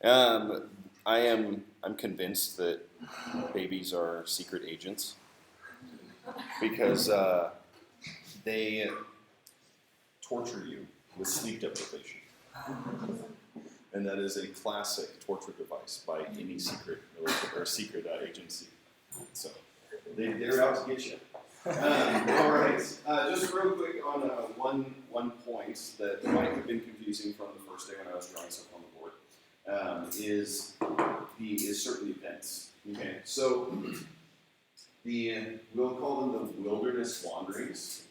I'm convinced that babies are secret agents because they torture you with sleep deprivation. And that is a classic torture device by any secret military or secret agency. So they're out to get you. All right. Just real quick on one point that might have been confusing from the first day when I was drawing stuff on the board is certain events. Okay. So we'll call them the wilderness wanderings.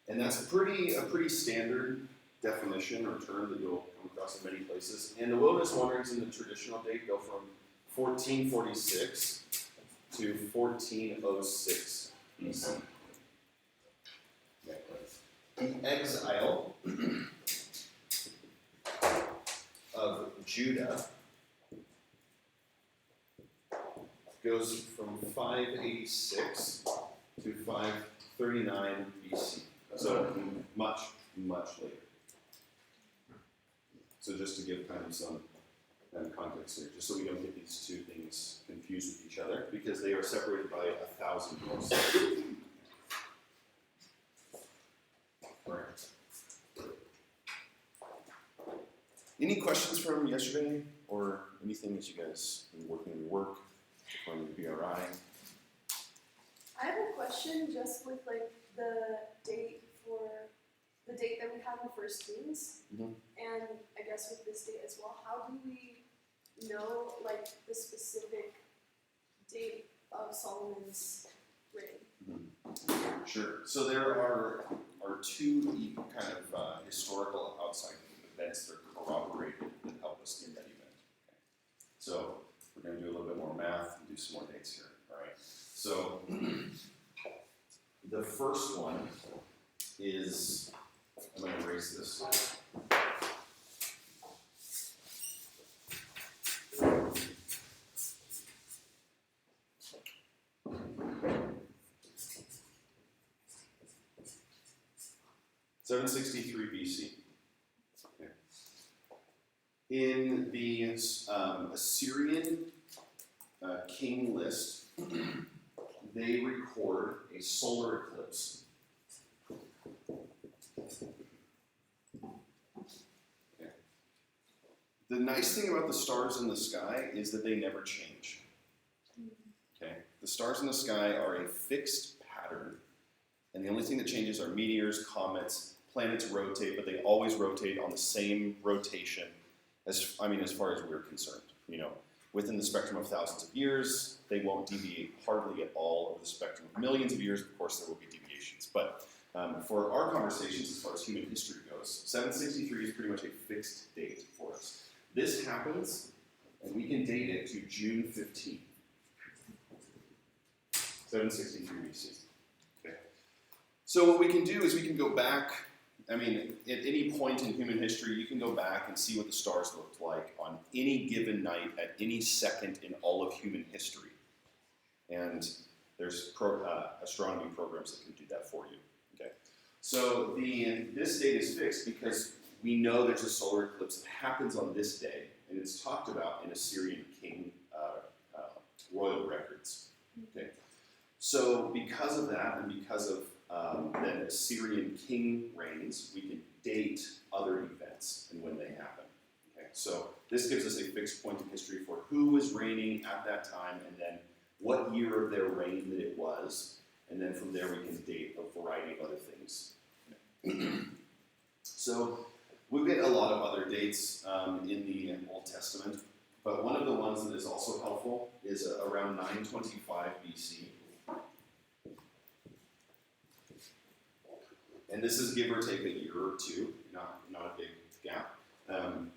And that's a pretty standard definition or term that you'll come across in many places. And the wilderness wanderings in the traditional date go from 1446 to 1406 BC. The exile of Judah goes from 586 to 539 BC. So much, much later. So just to give kind of some context here, just so we don't get these two things confused with each other, because they are separated by 1,000 years. All right. Any questions from yesterday, or anything that you guys have been working on your work from the BRI? I have a question just with like the date that we have in First Kings, and I guess with this date as well. How do we know like the specific date of Solomon's reign? Sure. So there are two kind of historical outside events that are corroborated that help us in that event. Okay. So we're going to do a little bit more math and do some more dates here. All right. So the first one is, I'm going to erase this. (763 BC). Okay. In the Assyrian king list, they record a solar eclipse. Okay. The nice thing about the stars in the sky is that they never change. Okay. The stars in the sky are a fixed pattern, and the only thing that changes are meteors, comets. Planets rotate, but they always rotate on the same rotation as far as we're concerned. Within the spectrum of thousands of years, they won't deviate hardly at all. Over the spectrum of millions of years, of course, there will be deviations. But for our conversations as far as human history goes, 763 is pretty much a fixed date for us. This happens, and we can date it to June 15, 763 BC. Okay. So what we can do is we can go back. At any point in human history, you can go back and see what the stars looked like on any given night at any second in all of human history. And there's astronomy programs that can do that for you. Okay. So this date is fixed because we know there's a solar eclipse that happens on this day, and it's talked about in Assyrian king royal records. Okay. So because of that, and because of then Assyrian king reigns, we can date other events and when they happen. Okay, so this gives us a fixed point in history for who was reigning at that time, and then what year of their reign that it was, and then from there we can date a variety of other things. So we get a lot of other dates in the Old Testament, but one of the ones that is also helpful is around 925 BC. And this is give or take a year or two, not a big gap.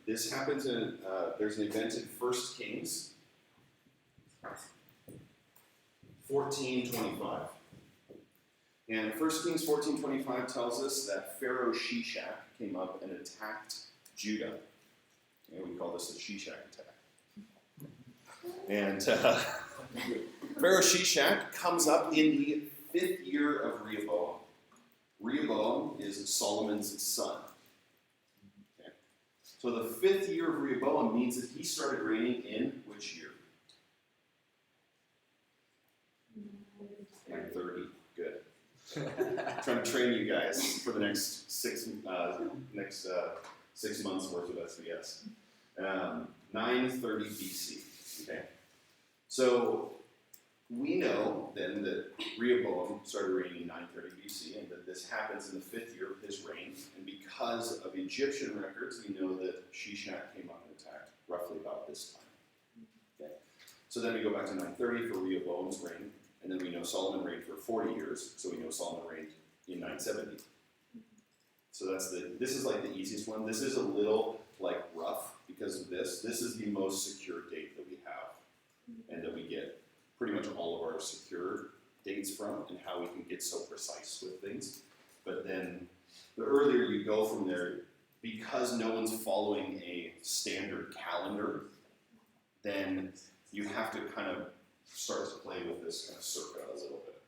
This happens there's an event in 1 Kings 1425. And 1 Kings 1425 tells us that Pharaoh Shishak came up and attacked Judah. And we call this the Shishak Attack. And Pharaoh Shishak comes up in the 5th year of Rehoboam. Rehoboam is Solomon's son. Okay. So the 5th year of Rehoboam means that he started reigning in which year? 930. Good. I'm trying to train you guys for the next 6 months worth of SBS. 930 BC. Okay. So we know then that Rehoboam started reigning in 930 BC, and that this happens in the 5th year of his reign. And because of Egyptian records, we know that Shishak came up and attacked roughly about this time. Okay. So then we go back to 930 for Rehoboam's reign, and then we know Solomon reigned for 40 years, so we know Solomon reigned in 970. So this is like the easiest one. This is a little like rough because of this. This is the most secure date that we have, and that we get pretty much all of our secure dates from, and how we can get so precise with things. But then the earlier you go from there, because no one's following a standard calendar, then you have to kind of start to play with this kind of circa a little bit.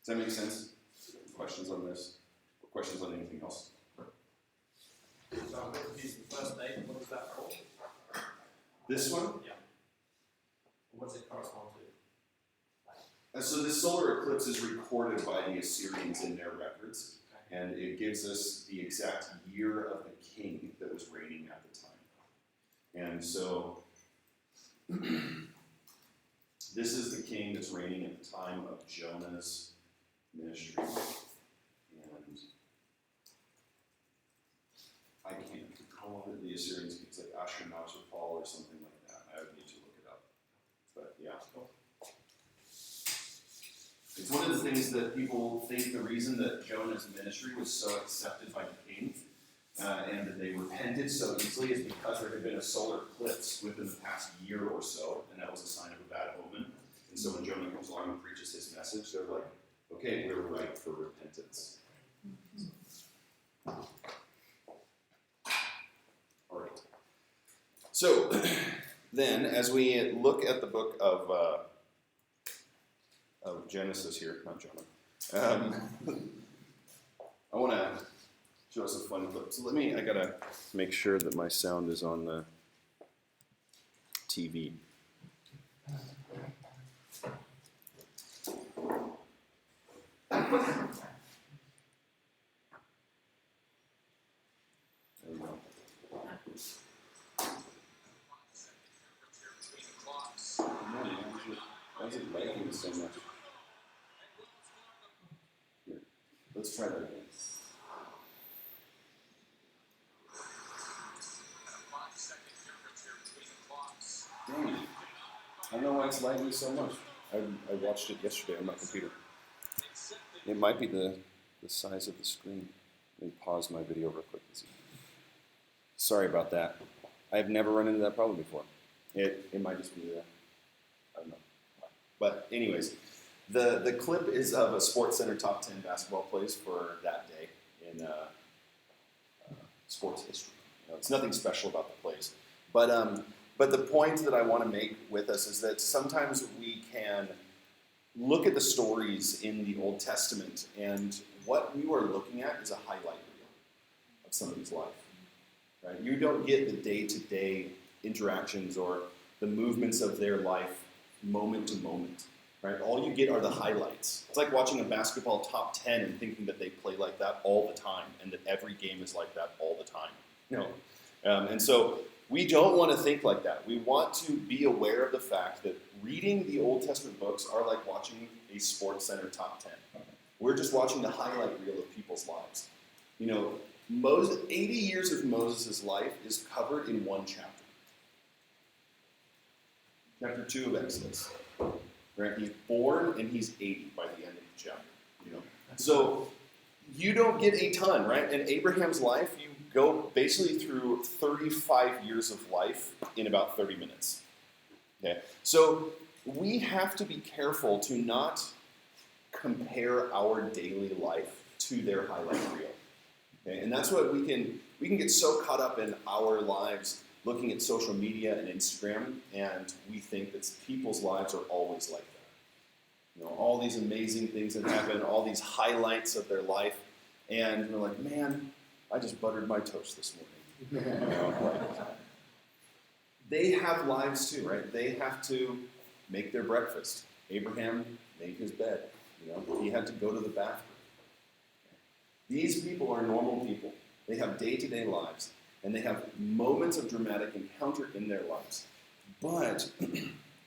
Does that make sense? Questions on this? Or questions on anything else? So I'm confused. The first date, what is that for? This one? Yeah. What's it correspond to? So this solar eclipse is recorded by the Assyrians in their records, and it gives us the exact year of the king that was reigning at the time. And so this is the king that's reigning at the time of Jonah's ministry. And I can't recall the Assyrians, it's like Ashurnashirpal or something like that. I would need to look it up. But yeah. It's one of the things that people think the reason that Jonah's ministry was so accepted by the king and that they repented so easily is because there had been a solar eclipse within the past year or so, and that was a sign of a bad omen. And so when Jonah comes along and preaches his message, they're like, okay, we're ripe for repentance. All right. So then, as we look at the book of Genesis here, not Jonah, I want to show us a fun clip. So I gotta make sure that my sound is on the TV. There we go. Why is it lagging so much? Here, let's try that again. Dang it. I don't know why it's lagging so much. I watched it yesterday on my computer. It might be the size of the screen. Let me pause my video real quick. Sorry about that. I've never run into that problem before. It might just be I don't know. But anyways, the clip is of a Sports Center top 10 basketball plays for that day in sports history. It's nothing special about the plays. But the point that I want to make with us is that sometimes we can look at the stories in the Old Testament, and what you are looking at is a highlight reel of somebody's life. Right? You don't get the day-to-day interactions or the movements of their life moment to moment. Right? All you get are the highlights. It's like watching a basketball top 10 and thinking that they play like that all the time and that every game is like that all the time. No. And so we don't want to think like that. We want to be aware of the fact that reading the Old Testament books are like watching a Sports Center top 10. We're just watching the highlight reel of people's lives. 80 years of Moses' life is covered in one chapter. Chapter 2 of Exodus. Right? He's born and he's 80 by the end of the chapter. So you don't get a ton, right? In Abraham's life, you go basically through 35 years of life in about 30 minutes. Okay? So we have to be careful to not compare our daily life to their highlight reel. Okay? And that's what we can get so caught up in our lives looking at social media and Instagram, and we think that people's lives are always like that. all these amazing things that happen, all these highlights of their life, and we're like, man, I just buttered my toast this morning. They have lives too, right? They have to make their breakfast. Abraham made his bed. He had to go to the bathroom. These people are normal people. They have day-to-day lives, and they have moments of dramatic encounter in their lives. But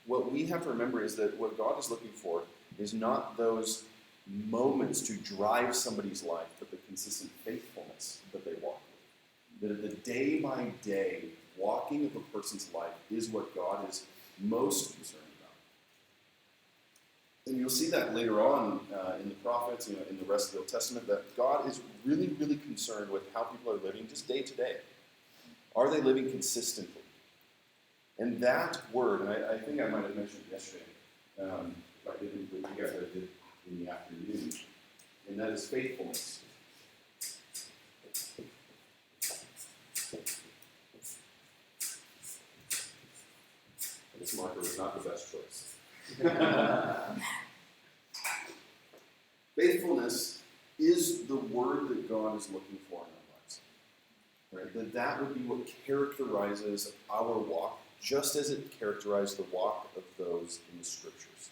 what we have to remember is that what God is looking for is not those moments to drive somebody's life, but the consistent faithfulness that they walk with. That the day-by-day walking of a person's life is what God is most concerned about. And you'll see that later on in the prophets, in the rest of the Old Testament, that God is really, really concerned with how people are living just day to day. Are they living consistently? And that word, and I think I might have mentioned it yesterday, if I didn't with you guys, I did in the afternoon, and that is faithfulness. This marker was not the best choice. Faithfulness is the word that God is looking for in our lives. Right? That would be what characterizes our walk, just as it characterized the walk of those in the Scriptures.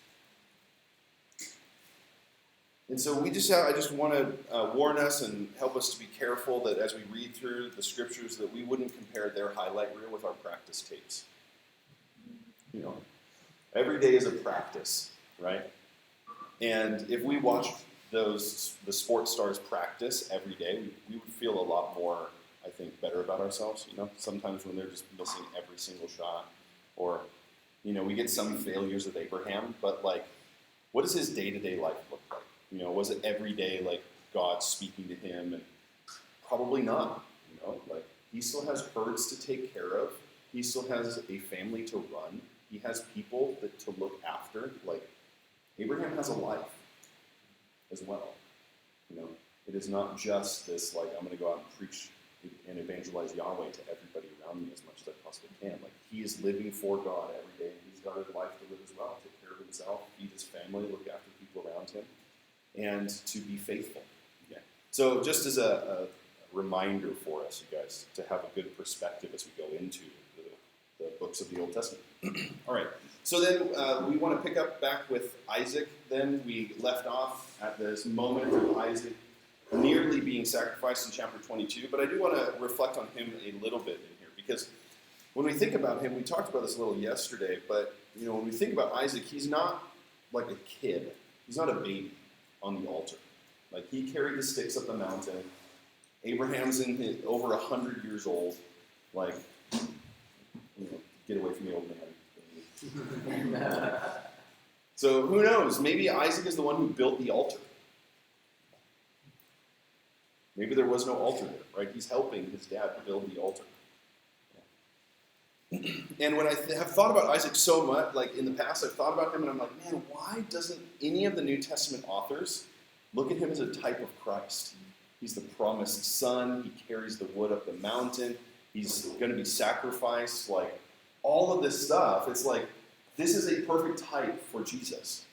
And so I just want to warn us and help us to be careful that as we read through the Scriptures that we wouldn't compare their highlight reel with our practice tapes. Every day is a practice, right? And if we watched the sports stars practice every day, we would feel a lot more, I think, better about ourselves. Sometimes when they're just missing every single shot, or we get some failures of Abraham, but what does his day-to-day life look like? Was it every day like God speaking to him? And probably not. He still has herds to take care of. He still has a family to run. He has people to look after. Abraham has a life as well. It is not just this, I'm going to go out and preach and evangelize Yahweh to everybody around me as much as I possibly can. He is living for God every day, and he's got a life to live as well, take care of himself, feed his family, look after people around him, and to be faithful. Yeah. So just as a reminder for us, you guys, to have a good perspective as we go into the books of the Old Testament. All right, so then we want to pick up back with Isaac. Then we left off at this moment of Isaac nearly being sacrificed in chapter 22, but I do want to reflect on him a little bit in here, because when we think about him, we talked about this a little yesterday, but when we think about Isaac, he's not like a kid. He's not a baby on the altar. He carried the sticks up the mountain. Abraham's over 100 years old. Get away from the old man. So who knows? Maybe Isaac is the one who built the altar. Maybe there was no altar there, right? He's helping his dad to build the altar. And when I have thought about Isaac so much, in the past, I've thought about him and I'm like, man, why doesn't any of the New Testament authors look at him as a type of Christ? He's the promised son. He carries the wood up the mountain. He's going to be sacrificed. All of this stuff, it's this is a perfect type for Jesus.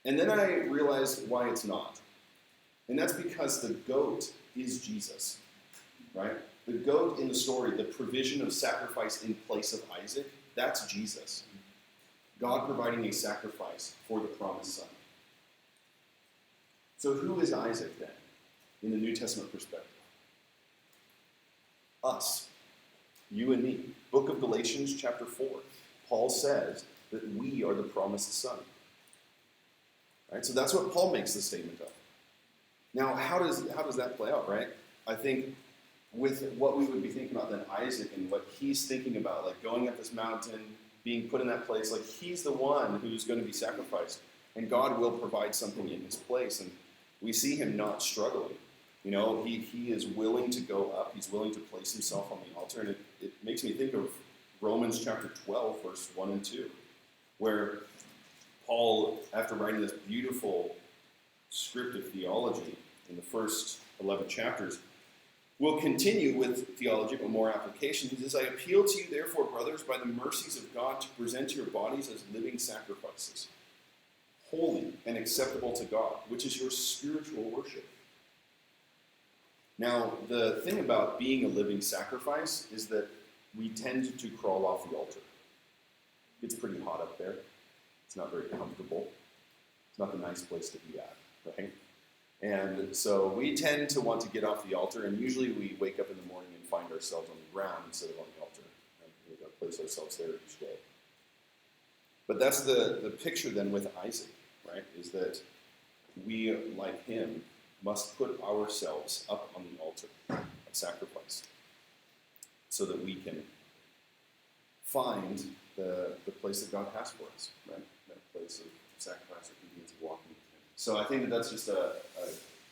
And then I realized why it's not. And that's because the goat is Jesus, right? The goat in the story, the provision of sacrifice in place of Isaac, that's Jesus. God providing a sacrifice for the promised son. So who is Isaac then, in the New Testament perspective? Us. You and me. Book of Galatians, chapter 4. Paul says that we are the promised son. Right? So that's what Paul makes the statement of. Now, how does that play out, right? I think with what we would be thinking about then Isaac and what he's thinking about, going up this mountain, being put in that place, he's the one who's going to be sacrificed. And God will provide something in his place. And we see him not struggling. He is willing to go up. He's willing to place himself on the altar. And it makes me think of Romans chapter 12, verse 1 and 2, where Paul, after writing this beautiful script of theology in the first 11 chapters, will continue with theology, but more application. He says, I appeal to you, therefore, brothers, by the mercies of God, to present your bodies as living sacrifices, holy and acceptable to God, which is your spiritual worship. Now, the thing about being a living sacrifice is that we tend to crawl off the altar. It's pretty hot up there. It's not very comfortable. It's not the nice place to be at, right? And so we tend to want to get off the altar, and usually we wake up in the morning and find ourselves on the ground instead of on the altar. And we place ourselves there each day. But that's the picture then with Isaac, right? Is that we, like him, must put ourselves up on the altar of sacrifice so that we can find the place that God has for us, right? That place of sacrifice, obedience, and walking with him. So I think that's just an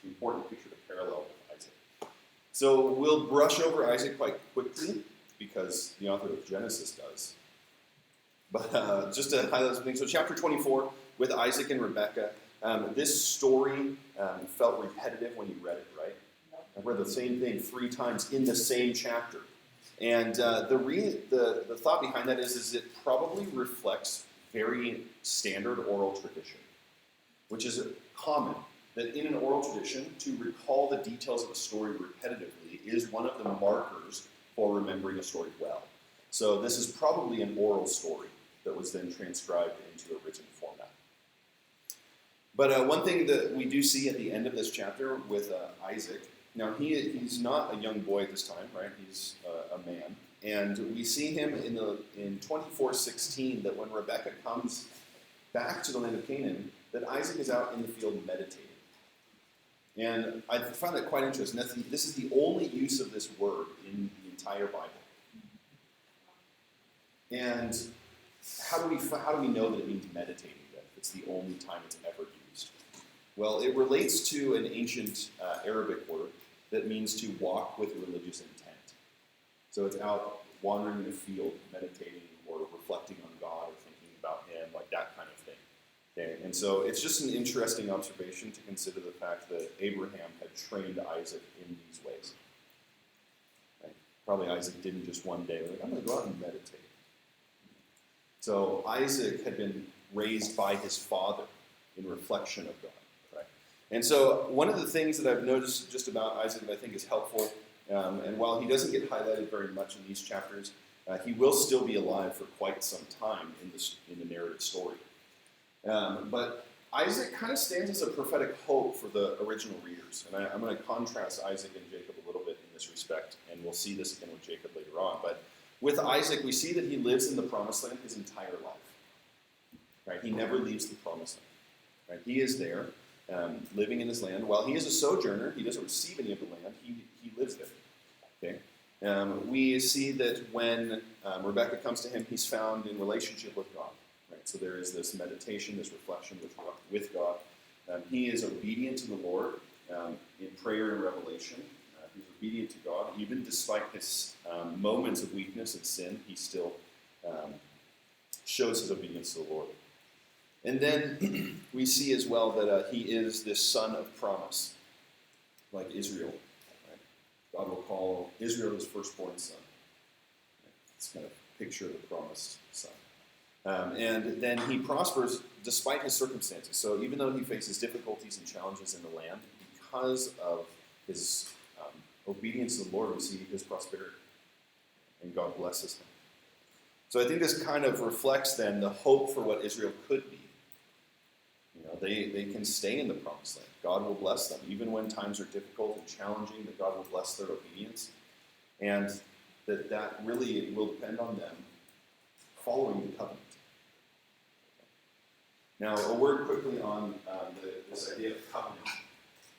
important picture to parallel with Isaac. So we'll brush over Isaac quite quickly because the author of Genesis does. But just to highlight some things, so chapter 24 with Isaac and Rebekah, this story felt repetitive when you read it, right? I read the same thing 3 times in the same chapter. And the thought behind that is it probably reflects very standard oral tradition, which is common, that in an oral tradition, to recall the details of a story repetitively is one of the markers for remembering a story well. So this is probably an oral story that was then transcribed into a written format. But one thing that we do see at the end of this chapter with Isaac, now he's not a young boy at this time, right? He's a man. And we see him in 24:16 that when Rebekah comes back to the land of Canaan, that Isaac is out in the field meditating. And I found that quite interesting. This is the only use of this word in the entire Bible. And how do we know that it means meditating then? It's the only time it's ever used. Well, it relates to an ancient Arabic word that means to walk with religious intent. So it's out wandering in a field, meditating or reflecting on God or thinking about him, like that kind of thing. Okay? And so it's just an interesting observation to consider the fact that Abraham had trained Isaac in these ways. Right? Probably Isaac didn't just one day, like, I'm going to go out and meditate. So Isaac had been raised by his father in reflection of God. Right? And so one of the things that I've noticed just about Isaac that I think is helpful, and while he doesn't get highlighted very much in these chapters, he will still be alive for quite some time in the narrative story. But Isaac kind of stands as a prophetic hope for the original readers. And I'm going to contrast Isaac and Jacob a little bit in this respect, and we'll see this again with Jacob later on. But with Isaac, we see that he lives in the promised land his entire life. Right? He never leaves the promised land. Right? He is there, living in his land. While he is a sojourner, he doesn't receive any of the land. He lives there. Okay? We see that when Rebekah comes to him, he's found in relationship with God. Right? So there is this meditation, this reflection with God. He is obedient to the Lord in prayer and revelation. He's obedient to God. Even despite his moments of weakness and sin, he still shows his obedience to the Lord. And then we see as well that he is this son of promise, like Israel. Right? God will call Israel his firstborn son. It's kind of a picture of the promised son. And then he prospers despite his circumstances. So even though he faces difficulties and challenges in the land, because of his obedience to the Lord, we see his prosperity. And God blesses him. So I think this kind of reflects then the hope for what Israel could be. You know, they can stay in the promised land. God will bless them. Even when times are difficult and challenging, that God will bless their obedience. And that really will depend on them following the covenant. Now, a word quickly on this idea of covenant.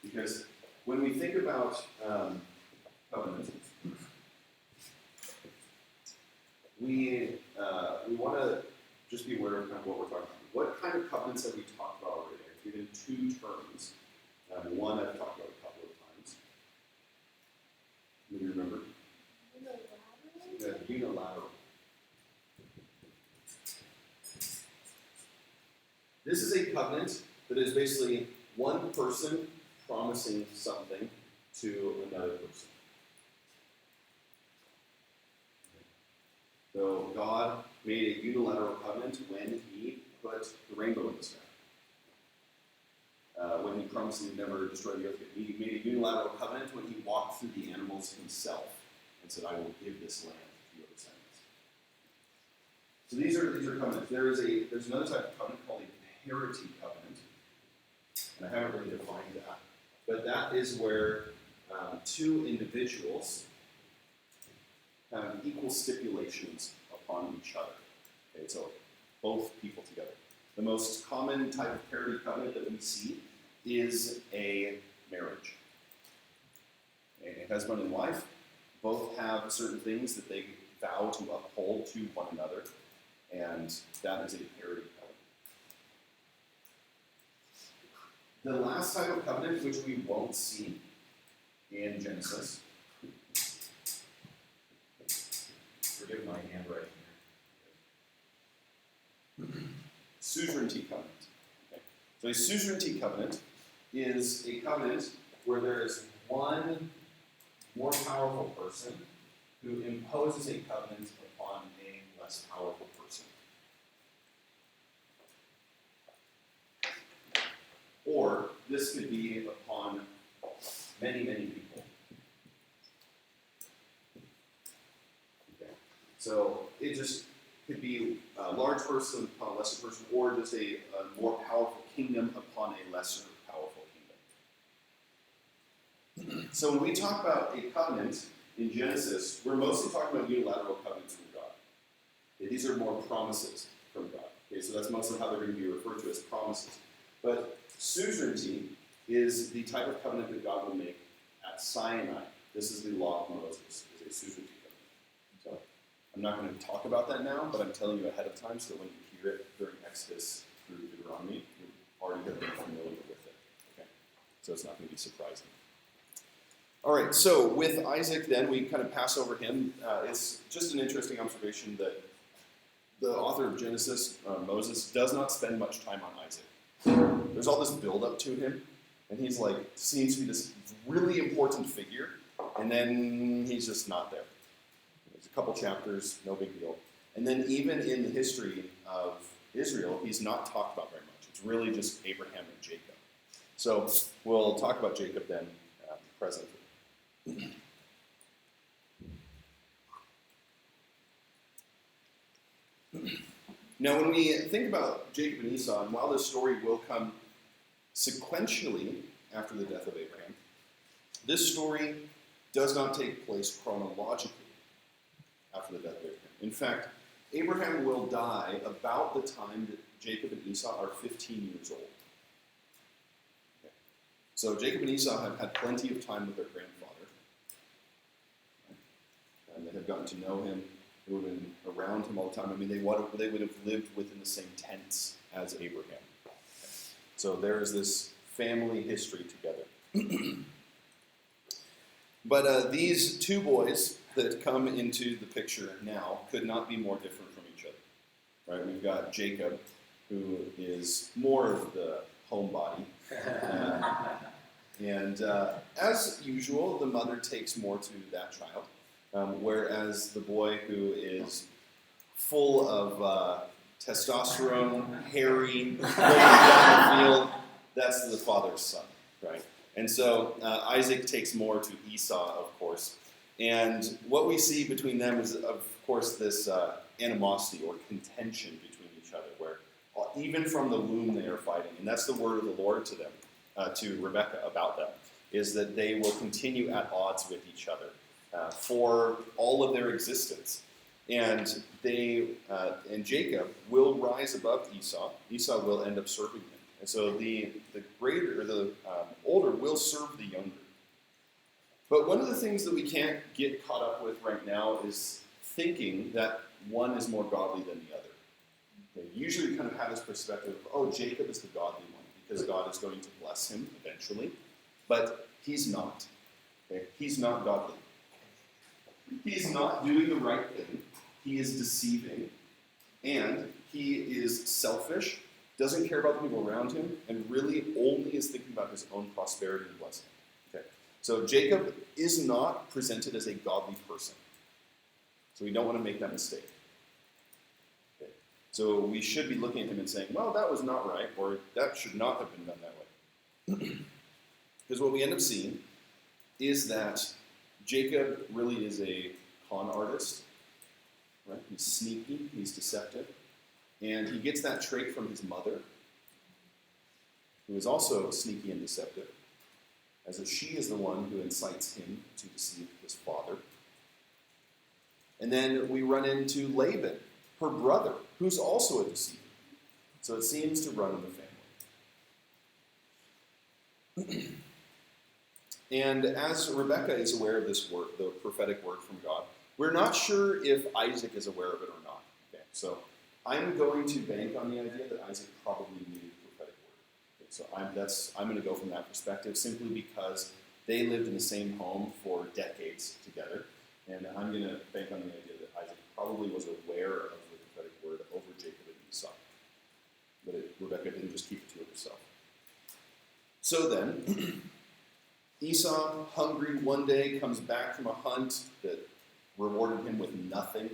Because when we think about covenant, we want to just be aware of kind of what we're talking about. What kind of covenants have we talked about already? I've given 2 terms. One I've talked about a couple of times. Do you remember? Unilateral. This is a covenant that is basically one person promising something to another person. So God made a unilateral covenant when he put the rainbow in the sky. when he promised he would never destroy the earth. He made a unilateral covenant when he walked through the animals himself and said, I will give this land to your descendants. So these are covenants. There's another type of covenant called a parity covenant, and I haven't really defined that. But that is where two individuals have equal stipulations upon each other. Okay, so both people together. The most common type of parity covenant that we see is a marriage. A husband and wife both have certain things that they vow to uphold to one another, and that is a parity covenant. The last type of covenant, which we won't see in Genesis, forgive my handwriting here. Suzerainty covenant. Okay. So a suzerainty covenant is a covenant where there is one more powerful person who imposes a covenant upon a less powerful person. Or this could be upon many, many people. Okay. So it just could be a large person upon a lesser person, or just a more powerful kingdom upon a lesser powerful kingdom. So when we talk about a covenant in Genesis, we're mostly talking about unilateral covenants from God. Okay, these are more promises from God. Okay, so that's mostly how they're going to be referred to as promises. But suzerainty is the type of covenant that God will make at Sinai. This is the law of Moses, is a suzerainty covenant. So I'm not going to talk about that now, but I'm telling you ahead of time so that when you hear it during Exodus through Deuteronomy, you already have been familiar with it. Okay? So it's not going to be surprising. All right, so with Isaac then, we kind of pass over him. It's just an interesting observation that the author of Genesis, Moses, does not spend much time on Isaac. There's all this build-up to him, and he's like, seems to be this really important figure, and then he's just not there. There's a couple chapters, no big deal. And then even in the history of Israel, he's not talked about very much. It's really just Abraham and Jacob. So we'll talk about Jacob then presently. Now, when we think about Jacob and Esau, and while this story will come sequentially after the death of Abraham, this story does not take place chronologically after the death of Abraham. In fact, Abraham will die about the time that Jacob and Esau are 15 years old. Okay. So Jacob and Esau have had plenty of time with their grandfather. And they have gotten to know him. They would have been around him all the time. I mean, they would have lived within the same tents as Abraham. Okay. So there is this family history together. But these two boys that come into the picture now could not be more different from each other. Right? We've got Jacob, who is more of the homebody. And as usual, the mother takes more to that child. Whereas the boy who is full of testosterone, hairy, running down the field, that's the father's son, right? And so Isaac takes more to Esau, of course. And what we see between them is, of course, this animosity or contention between each other, where even from the womb they are fighting. And that's the word of the Lord to them, to Rebekah about them, is that they will continue at odds with each other. For all of their existence, and Jacob will rise above Esau. Esau will end up serving him, and so the greater, the older, will serve the younger. But one of the things that we can't get caught up with right now is thinking that one is more godly than the other. Okay, usually, we kind of have this perspective of, oh, Jacob is the godly one because God is going to bless him eventually, but he's not. Okay? He's not godly. He's not doing the right thing. He is deceiving. And he is selfish, doesn't care about the people around him, and really only is thinking about his own prosperity and blessing. Okay. So Jacob is not presented as a godly person. So we don't want to make that mistake. Okay. So we should be looking at him and saying, well, that was not right, or that should not have been done that way. Because what we end up seeing is that Jacob really is a con artist, right? He's sneaky, he's deceptive, and he gets that trait from his mother, who is also sneaky and deceptive, as if she is the one who incites him to deceive his father. And then we run into Laban, her brother, who's also a deceiver. So it seems to run in the family. And as Rebecca is aware of this word, the prophetic word from God, we're not sure if Isaac is aware of it or not. Okay, so I'm going to bank on the idea that Isaac probably knew the prophetic word. Okay, so I'm going to go from that perspective simply because they lived in the same home for decades together, and I'm going to bank on the idea that Isaac probably was aware of the prophetic word over Jacob and Esau. But Rebecca didn't just keep it to herself. So then, Esau, hungry one day, comes back from a hunt that rewarded him with nothing.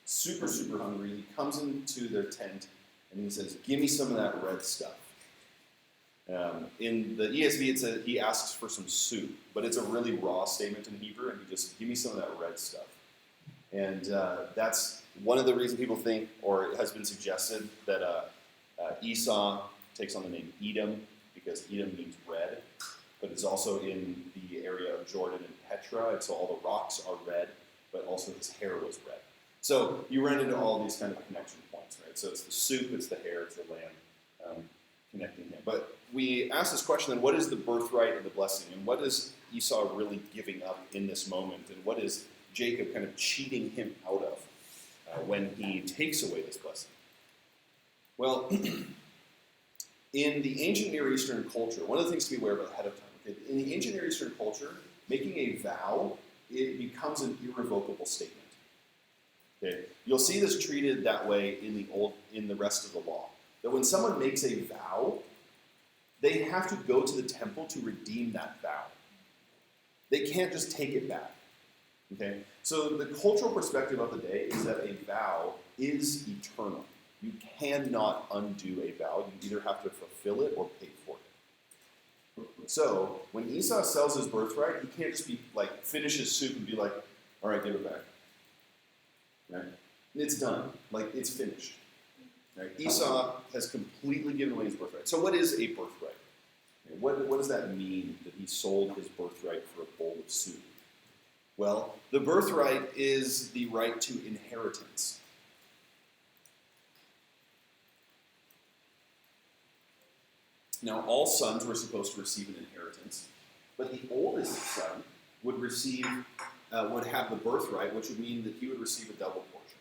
Super, super hungry. He comes into their tent and he says, "Give me some of that red stuff." In the ESV, it says he asks for some soup, but it's a really raw statement in Hebrew, and he just, "Give me some of that red stuff." And that's one of the reasons people think, or it has been suggested, that Esau takes on the name Edom, because Edom means red, but it's also in the area of Jordan and Petra, and so all the rocks are red, but also his hair was red. So you run into all these kind of connection points, right? So it's the soup, it's the hair, it's the lamb connecting him. But we ask this question then, what is the birthright and the blessing? And what is Esau really giving up in this moment? And what is Jacob kind of cheating him out of when he takes away this blessing? Well, in the ancient Near Eastern culture, one of the things to be aware of ahead of time, okay, in the ancient Near Eastern culture, making a vow, it becomes an irrevocable statement. Okay? You'll see this treated that way in the rest of the law. That when someone makes a vow, they have to go to the temple to redeem that vow. They can't just take it back. Okay? So the cultural perspective of the day is that a vow is eternal. You cannot undo a vow. You either have to fulfill it or pay for it. So when Esau sells his birthright, he can't just be like, finish his soup and be like, "All right, give it back." Right? It's done. Like, it's finished. Right? Esau has completely given away his birthright. So what is a birthright? What does that mean that he sold his birthright for a bowl of soup? Well, the birthright is the right to inheritance. Now, all sons were supposed to receive an inheritance, but the oldest son would have the birthright, which would mean that he would receive a double portion.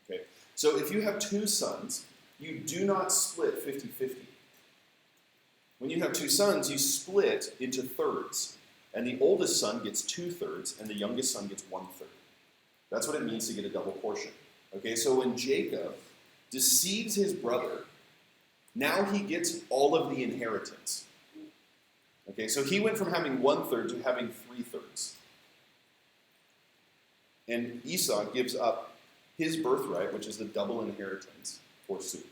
Okay? So if you have two sons, you do not split 50-50. When you have two sons, you split into thirds, and the oldest son gets 2/3, and the youngest son gets 1/3. That's what it means to get a double portion. Okay, so when Jacob deceives his brother, now he gets all of the inheritance. Okay, so he went from having 1/3 to having 3/3. And Esau gives up his birthright, which is the double inheritance, for soup.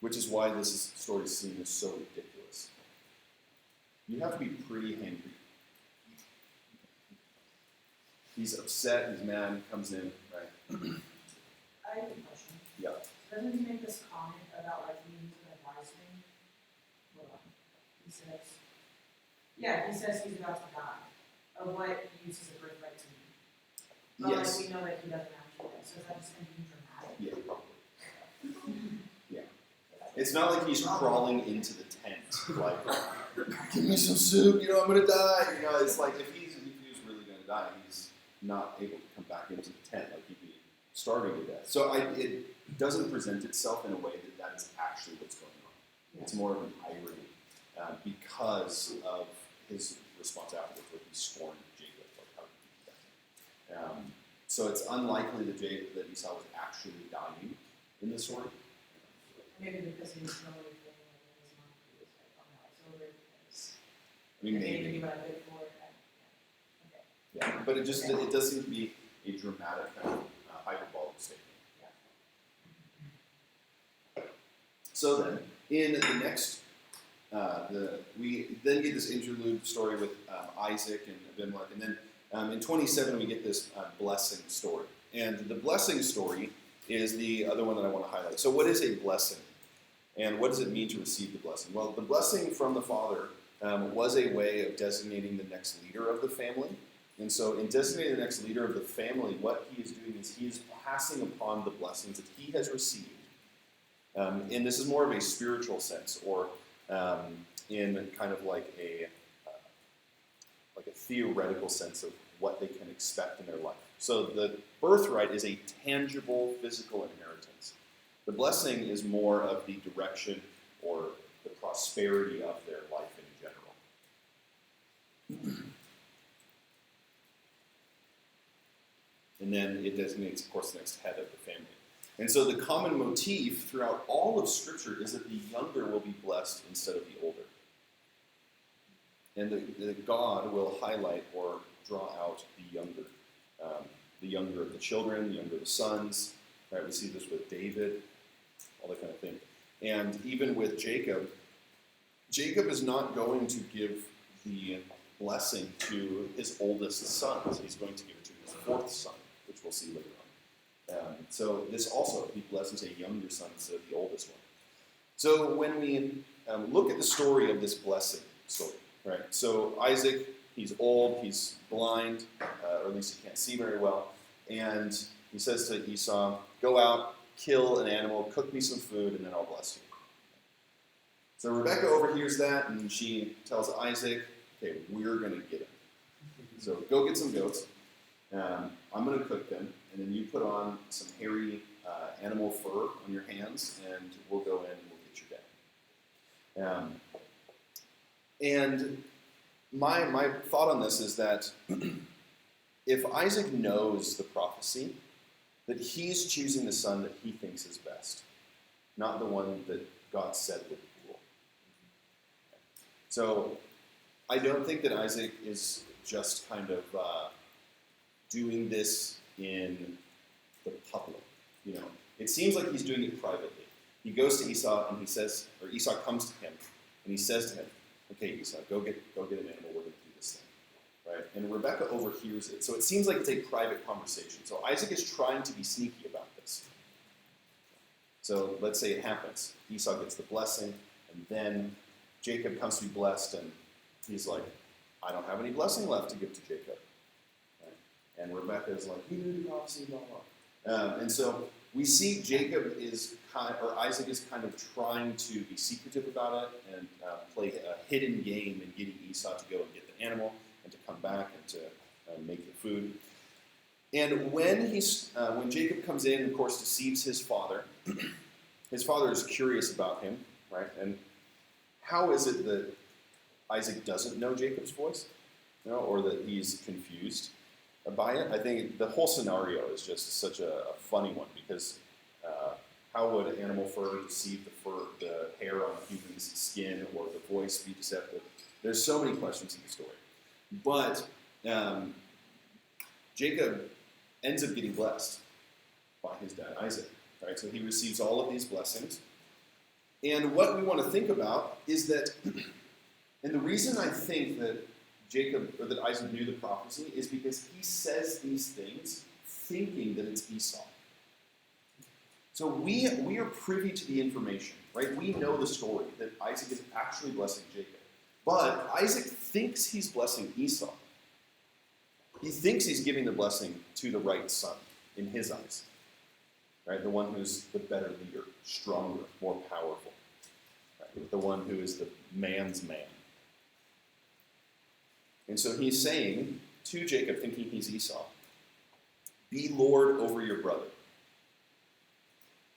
Which is why this story is seen as so ridiculous. You have to be pretty angry. He's upset, he's mad, he comes in, right? I have a question. Yeah. Doesn't he make this comment about like he needs to advise me? Hold on. He says he's about to die. Of what he uses a birthright to mean. But Yes. like we know that he doesn't actually know. So is that just going to be dramatic? Yeah, probably. Yeah. It's not like he's crawling into the tent, like, "Give me some soup, I'm gonna die." It's like if he was really gonna die, he's not able to come back into the tent, like he'd be starving to death. So it doesn't present itself in a way that is actually what's going on. Yeah. It's more of an irony because of his response afterwards, where he scorned Jacob, like, "How could you do that?" So it's unlikely that Esau was actually dying in this story. Maybe because he's totally feeling like in his mind he was like, "Oh no, it's over because I mean, I didn't maybe. do what I did for it." Okay. Yeah, but it does seem to be a dramatic kind of hyperbolic statement. Yeah. So then, in the next, we then get this interlude story with Isaac and Abimelech, and then in 27 we get this blessing story. And the blessing story is the other one that I want to highlight. So what is a blessing? And what does it mean to receive the blessing? Well, the blessing from the father was a way of designating the next leader of the family. And so in designating the next leader of the family, what he is doing is he is passing upon the blessings that he has received. And this is more of a spiritual sense, or in kind of like a theoretical sense of what they can expect in their life. So the birthright is a tangible physical inheritance. The blessing is more of the direction or the prosperity of their life in general. And then it designates, of course, the next head of the family. And so the common motif throughout all of Scripture is that the younger will be blessed instead of the older. And that God will highlight or draw out the younger of the children, the younger of the sons. Right? We see this with David, all that kind of thing. And even with Jacob, Jacob is not going to give the blessing to his oldest sons. He's going to give it to his fourth son, which we'll see later on. So this also, he blesses a younger son instead of the oldest one. So when we look at the story of this blessing story, right? So Isaac, he's old, he's blind, or at least he can't see very well, and he says to Esau, go out, kill an animal, cook me some food, and then I'll bless you. So Rebekah overhears that, and she tells Isaac, okay, we're going to get him. So go get some goats. I'm going to cook them, and then you put on some hairy animal fur on your hands, and we'll go in and we'll get your dad. And my thought on this is that if Isaac knows the prophecy, that he's choosing the son that he thinks is best, not the one that God said would rule. So I don't think that Isaac is just kind of doing this in the public. You know, it seems like he's doing it privately. He goes to Esau and he says, or Esau comes to him and he says to him, okay, Esau, go get an animal, we're going to do this thing. Right? And Rebekah overhears it. So it seems like it's a private conversation. So Isaac is trying to be sneaky about this. So let's say it happens. Esau gets the blessing, and then Jacob comes to be blessed, and he's like, I don't have any blessing left to give to Jacob. Right? And Rebekah is like, you knew the prophecy, blah, blah. And so we see Isaac is kind of trying to be secretive about it and play a hidden game in getting Esau to go and get the animal and to come back and to make the food. And when Jacob comes in, of course, deceives his father is curious about him, right? And how is it that Isaac doesn't know Jacob's voice, or that he's confused by it? I think the whole scenario is just such a funny one, because how would animal fur deceive the hair on a human's skin, or the voice be deceptive? There's so many questions in the story. But Jacob ends up getting blessed by his dad Isaac. Right? So he receives all of these blessings. And what we want to think about is that, and the reason I think that that Isaac knew the prophecy is because he says these things thinking that it's Esau. So we are privy to the information, right? We know the story that Isaac is actually blessing Jacob. But Isaac thinks he's blessing Esau. He thinks he's giving the blessing to the right son in his eyes. Right? The one who's the better leader, stronger, more powerful. Right? The one who is the man's man. And so he's saying to Jacob, thinking he's Esau, be Lord over your brother.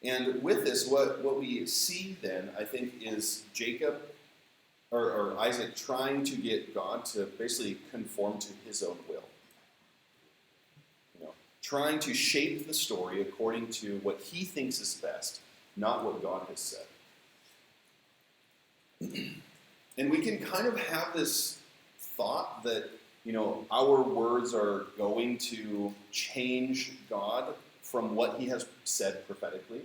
And with this, what we see then, I think, is Jacob, or Isaac, trying to get God to basically conform to his own will. Trying to shape the story according to what he thinks is best, not what God has said. And we can kind of have this thought that, our words are going to change God from what he has said prophetically.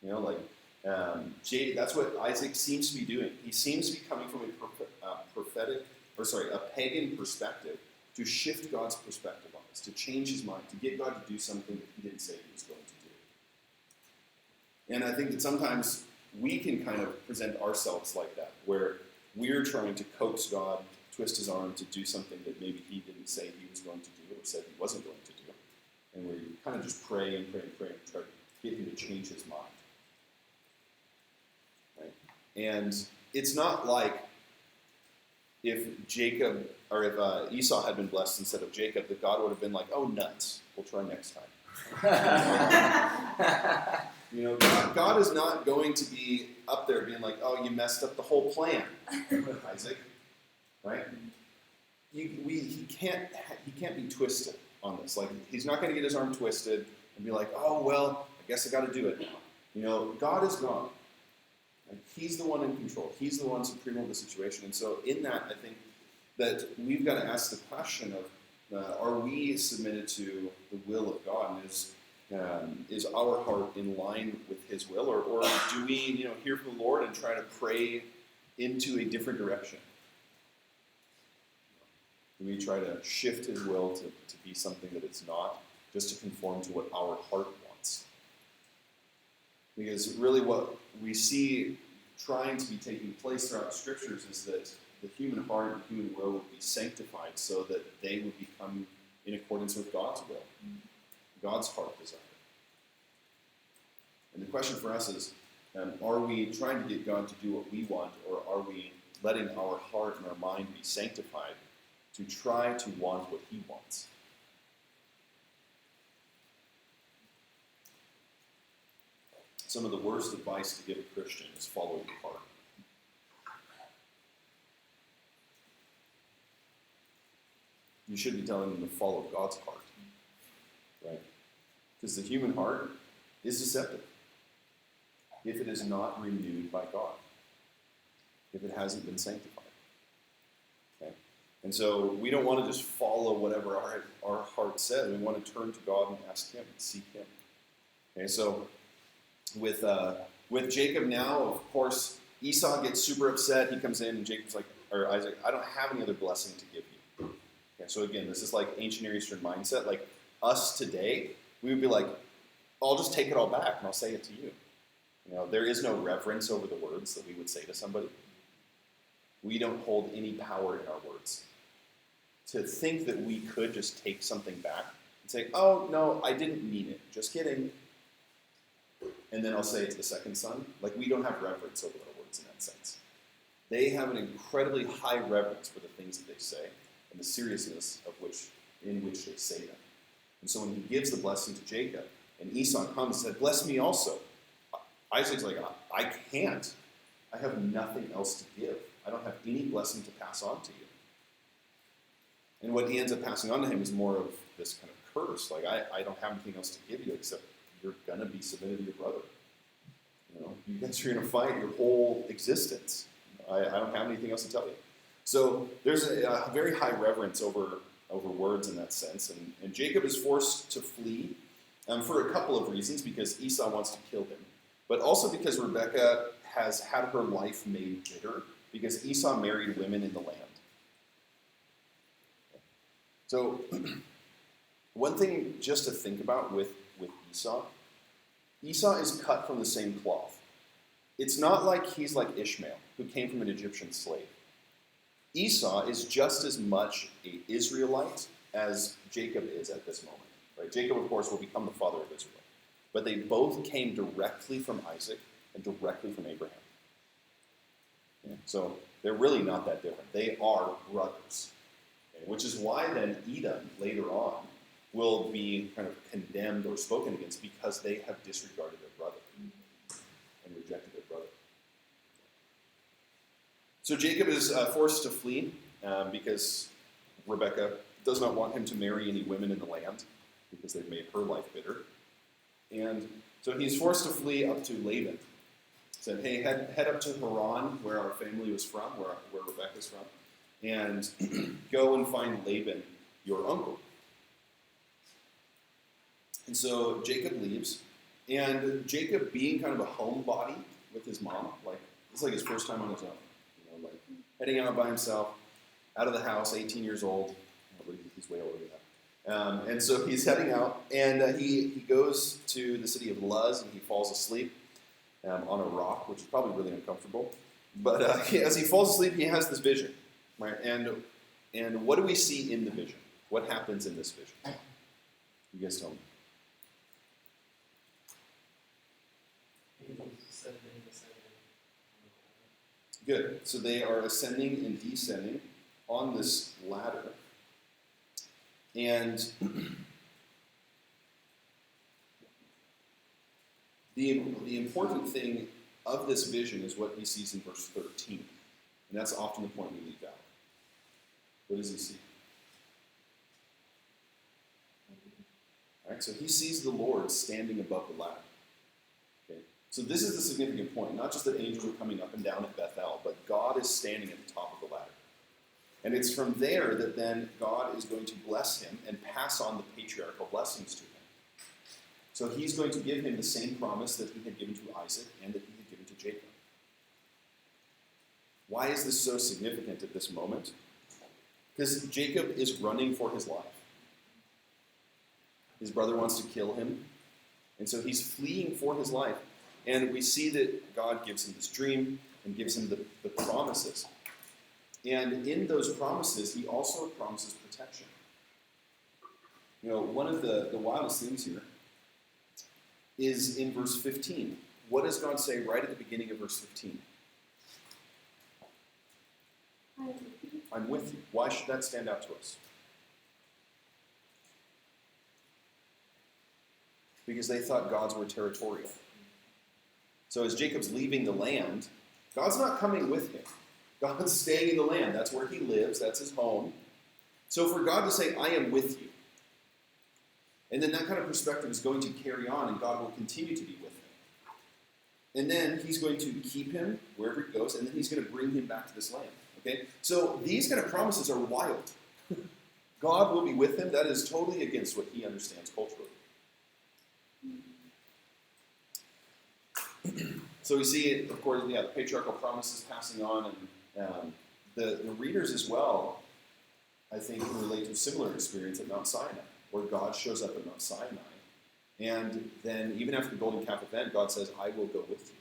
Like That's what Isaac seems to be doing. He seems to be coming from a pagan perspective to shift God's perspective on this, to change his mind, to get God to do something that he didn't say he was going to do. And I think that sometimes we can kind of present ourselves like that, where we're trying to coax God, twist his arm to do something that maybe he didn't say he was going to do or said he wasn't going to do. And we kind of just pray and try to get him to change his mind. Right? And it's not like if Jacob, or if Esau had been blessed instead of Jacob, that God would have been like, oh, nuts, we'll try next time. God is not going to be up there being like, oh, you messed up the whole plan, Isaac. Right? He can't be twisted on this. Like, he's not going to get his arm twisted and be like, oh, well, I guess I got to do it now. God is God. And he's the one in control. He's the one supreme over the situation. And so in that, I think that we've got to ask the question of, are we submitted to the will of God? And is our heart in line with his will? Or do we, hear from the Lord and try to pray into a different direction? Do we try to shift his will to be something that it's not, just to conform to what our heart wants? Because really what we see trying to be taking place throughout the scriptures is that the human heart and human will would be sanctified so that they would become in accordance with God's will, God's heart desire. And the question for us is, are we trying to get God to do what we want, or are we letting our heart and our mind be sanctified to try to want what he wants? Some of the worst advice to give a Christian is follow your heart. You should be telling them to follow God's heart, right? Because the human heart is deceptive if it is not renewed by God, if it hasn't been sanctified. Okay? And so we don't want to just follow whatever our heart says. We want to turn to God and ask him and seek him. Okay, so with Jacob now, of course, Esau gets super upset. He comes in and Jacob's like, or Isaac, I don't have any other blessing to give you. Okay, so again, this is like ancient Near Eastern mindset. Like us today, we would be like, I'll just take it all back and I'll say it to you. There is no reverence over the words that we would say to somebody. We don't hold any power in our words. To think that we could just take something back and say, oh, no, I didn't mean it. Just kidding. And then I'll say it to the second son. Like, we don't have reverence over our words in that sense. They have an incredibly high reverence for the things that they say and the seriousness in which they say them. And so when he gives the blessing to Jacob, and Esau comes and said, bless me also, Isaac's like, I can't. I have nothing else to give. I don't have any blessing to pass on to you. And what he ends up passing on to him is more of this kind of curse. Like, I don't have anything else to give you except you're going to be submitted to your brother. You guys are going to fight your whole existence. I don't have anything else to tell you. So there's a very high reverence over words in that sense. And Jacob is forced to flee for a couple of reasons, because Esau wants to kill him, but also because Rebekah has had her life made bitter because Esau married women in the land. So one thing just to think about with Esau is cut from the same cloth. It's not like he's like Ishmael, who came from an Egyptian slave. Esau is just as much an Israelite as Jacob is at this moment. Right? Jacob, of course, will become the father of Israel. But they both came directly from Isaac and directly from Abraham. Yeah. So they're really not that different. They are brothers. Okay? Which is why then Edom, later on, will be kind of condemned or spoken against, because they have disregarded their brother and rejected their brother. So Jacob is forced to flee because Rebekah does not want him to marry any women in the land because they've made her life bitter. And so he's forced to flee up to Laban. Said, hey, head up to Haran, where our family was from, where Rebekah's from, and go and find Laban, your uncle. And so Jacob leaves, and Jacob, being kind of a homebody, with his mom. Like, it's like his first time on his own. You know, like heading out by himself, out of the house, 18 years old. I believe he's way older than that. And so he's heading out, and he goes to the city of Luz, and he falls asleep on a rock, which is probably really uncomfortable. But as he falls asleep, he has this vision, right? And what do we see in the vision? What happens in this vision? You guys tell me. Good. So they are ascending and descending on this ladder. And the important thing of this vision is what he sees in verse 13. And that's often the point we leave out. What does he see? All right, so he sees the Lord standing above the ladder. Okay? So this is the significant point. Not just that angels are coming up and down at Bethel, but God is standing at the top of the ladder. And it's from there that then God is going to bless him and pass on the patriarchal blessings to him. So he's going to give him the same promise that he had given to Isaac and that he had given to Jacob. Why is this so significant at this moment? Because Jacob is running for his life. His brother wants to kill him, and so he's fleeing for his life. And we see that God gives him this dream and gives him the promises. And in those promises, he also promises protection. You know, one of the wildest things here is in verse 15. What does God say right at the beginning of verse 15? I'm with you. Why should that stand out to us? Because they thought gods were territorial. So as Jacob's leaving the land, God's not coming with him. God's staying in the land. That's where he lives. That's his home. So for God to say, I am with you, and then that kind of perspective is going to carry on, and God will continue to be with him. And then he's going to keep him wherever he goes, and then he's going to bring him back to this land. Okay? So these kind of promises are wild. God will be with him. That is totally against what he understands culturally. So we see, of course, the patriarchal promises passing on, and the readers as well, I think, can relate to a similar experience at Mount Sinai, where God shows up at Mount Sinai, and then even after the Golden Calf event, God says, I will go with you.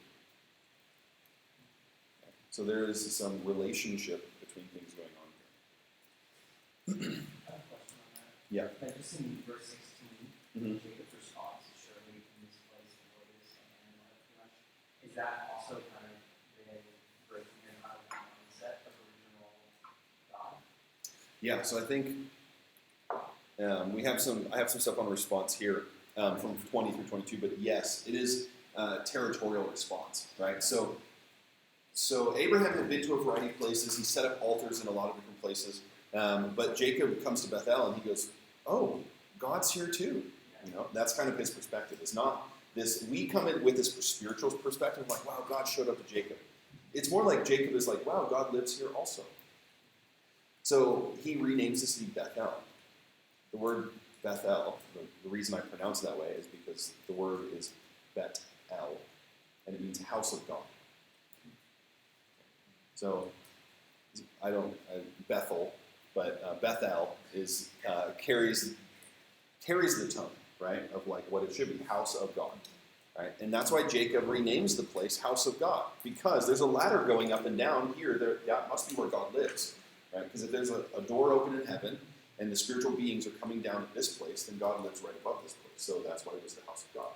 So there is some relationship between things going on here. I have a question on that. Yeah. Like just in verse 16, Mm-hmm. Jacob's response is surely in this place the Lord is and much. Is that also kind of the breaking him out of the mindset of original God? Yeah, so I think I have some stuff on response here from 20 through 22, but yes, it is territorial response, right? So Abraham had been to a variety of places. He set up altars in a lot of different places. But Jacob comes to Bethel and he goes, oh, God's here too. You know, that's kind of his perspective. It's not this, we come in with this spiritual perspective, like, wow, God showed up to Jacob. It's more like Jacob is like, wow, God lives here also. So he renames the city Bethel. The word Bethel, the reason I pronounce it that way is because the word is Bet-El, and it means house of God. So, Bethel, but Bethel is carries the tone, right, of like what it should be, house of God, right? And that's why Jacob renames the place house of God, because there's a ladder going up and down here. That must be where God lives, right? Because if there's a door open in heaven and the spiritual beings are coming down at this place, then God lives right above this place. So that's why it was the house of God.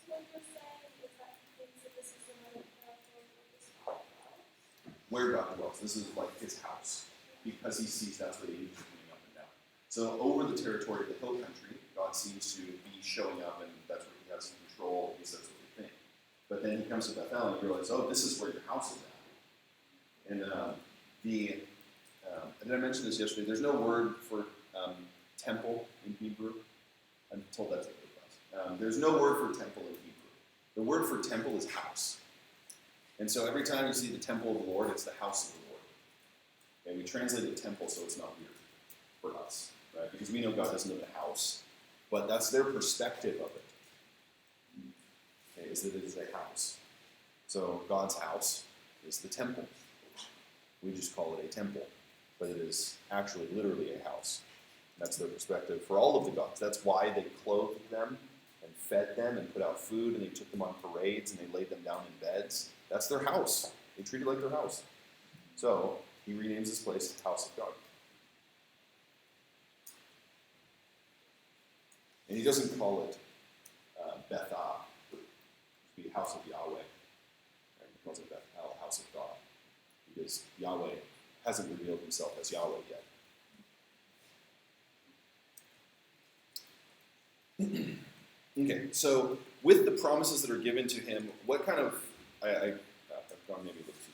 So what you're saying is that he thinks that this is another parallel of this God dwells? Where God dwells, this is like his house, because he sees that's where the angels are coming up and down. So over the territory of the hill country, God seems to be showing up, and that's where he has some control, at least that's what we think. But then he comes to Bethel and you realize, oh, this is where your house is at. And did I mention this yesterday? There's no word for temple in Hebrew. I'm told that's what it was. There's no word for temple in Hebrew. The word for temple is house. And so every time you see the temple of the Lord, it's the house of the Lord. And we translate it temple so it's not weird for us, right? Because we know God doesn't live in a house, but that's their perspective of it. Okay, is that it is a house. So God's house is the temple. We just call it a temple, but it is actually literally a house. That's their perspective for all of the gods. That's why they clothed them and fed them and put out food, and they took them on parades and they laid them down in beds. That's their house. They treat it like their house. So he renames this place House of God. And he doesn't call it Bethah, which would be House of Yahweh. Right? He calls it Bethel, House of God, because Yahweh hasn't revealed himself as Yahweh yet. Okay, so with the promises that are given to him, what kind of... I've gone maybe a little too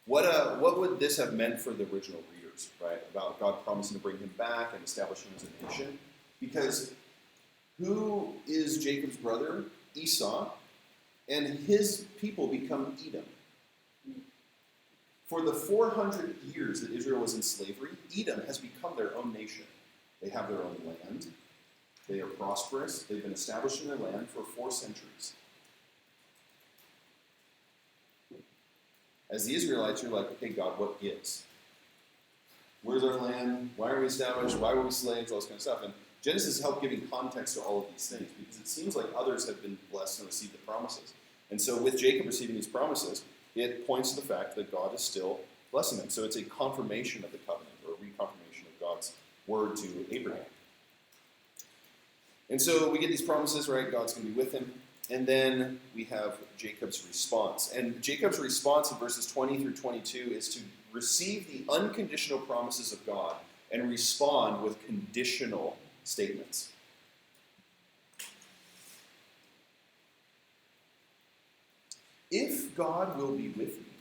far. What would this have meant for the original readers, right? About God promising to bring him back and establish him as a nation? Because who is Jacob's brother? Esau. And his people become Edom. For the 400 years that Israel was in slavery, Edom has become their own nation. They have their own land. They are prosperous. They've been established in their land for 4 centuries. As the Israelites, you're like, okay, God, what gives? Where's our land? Why are we established? Why were we slaves? All this kind of stuff. And Genesis helped giving context to all of these things because it seems like others have been blessed and received the promises. And so with Jacob receiving these promises, it points to the fact that God is still blessing them. So it's a confirmation of the covenant or a reconfirmation of God's word to Abraham. And so we get these promises, right? God's going to be with him. And then we have Jacob's response. And Jacob's response in verses 20 through 22 is to receive the unconditional promises of God and respond with conditional statements. If God will be with me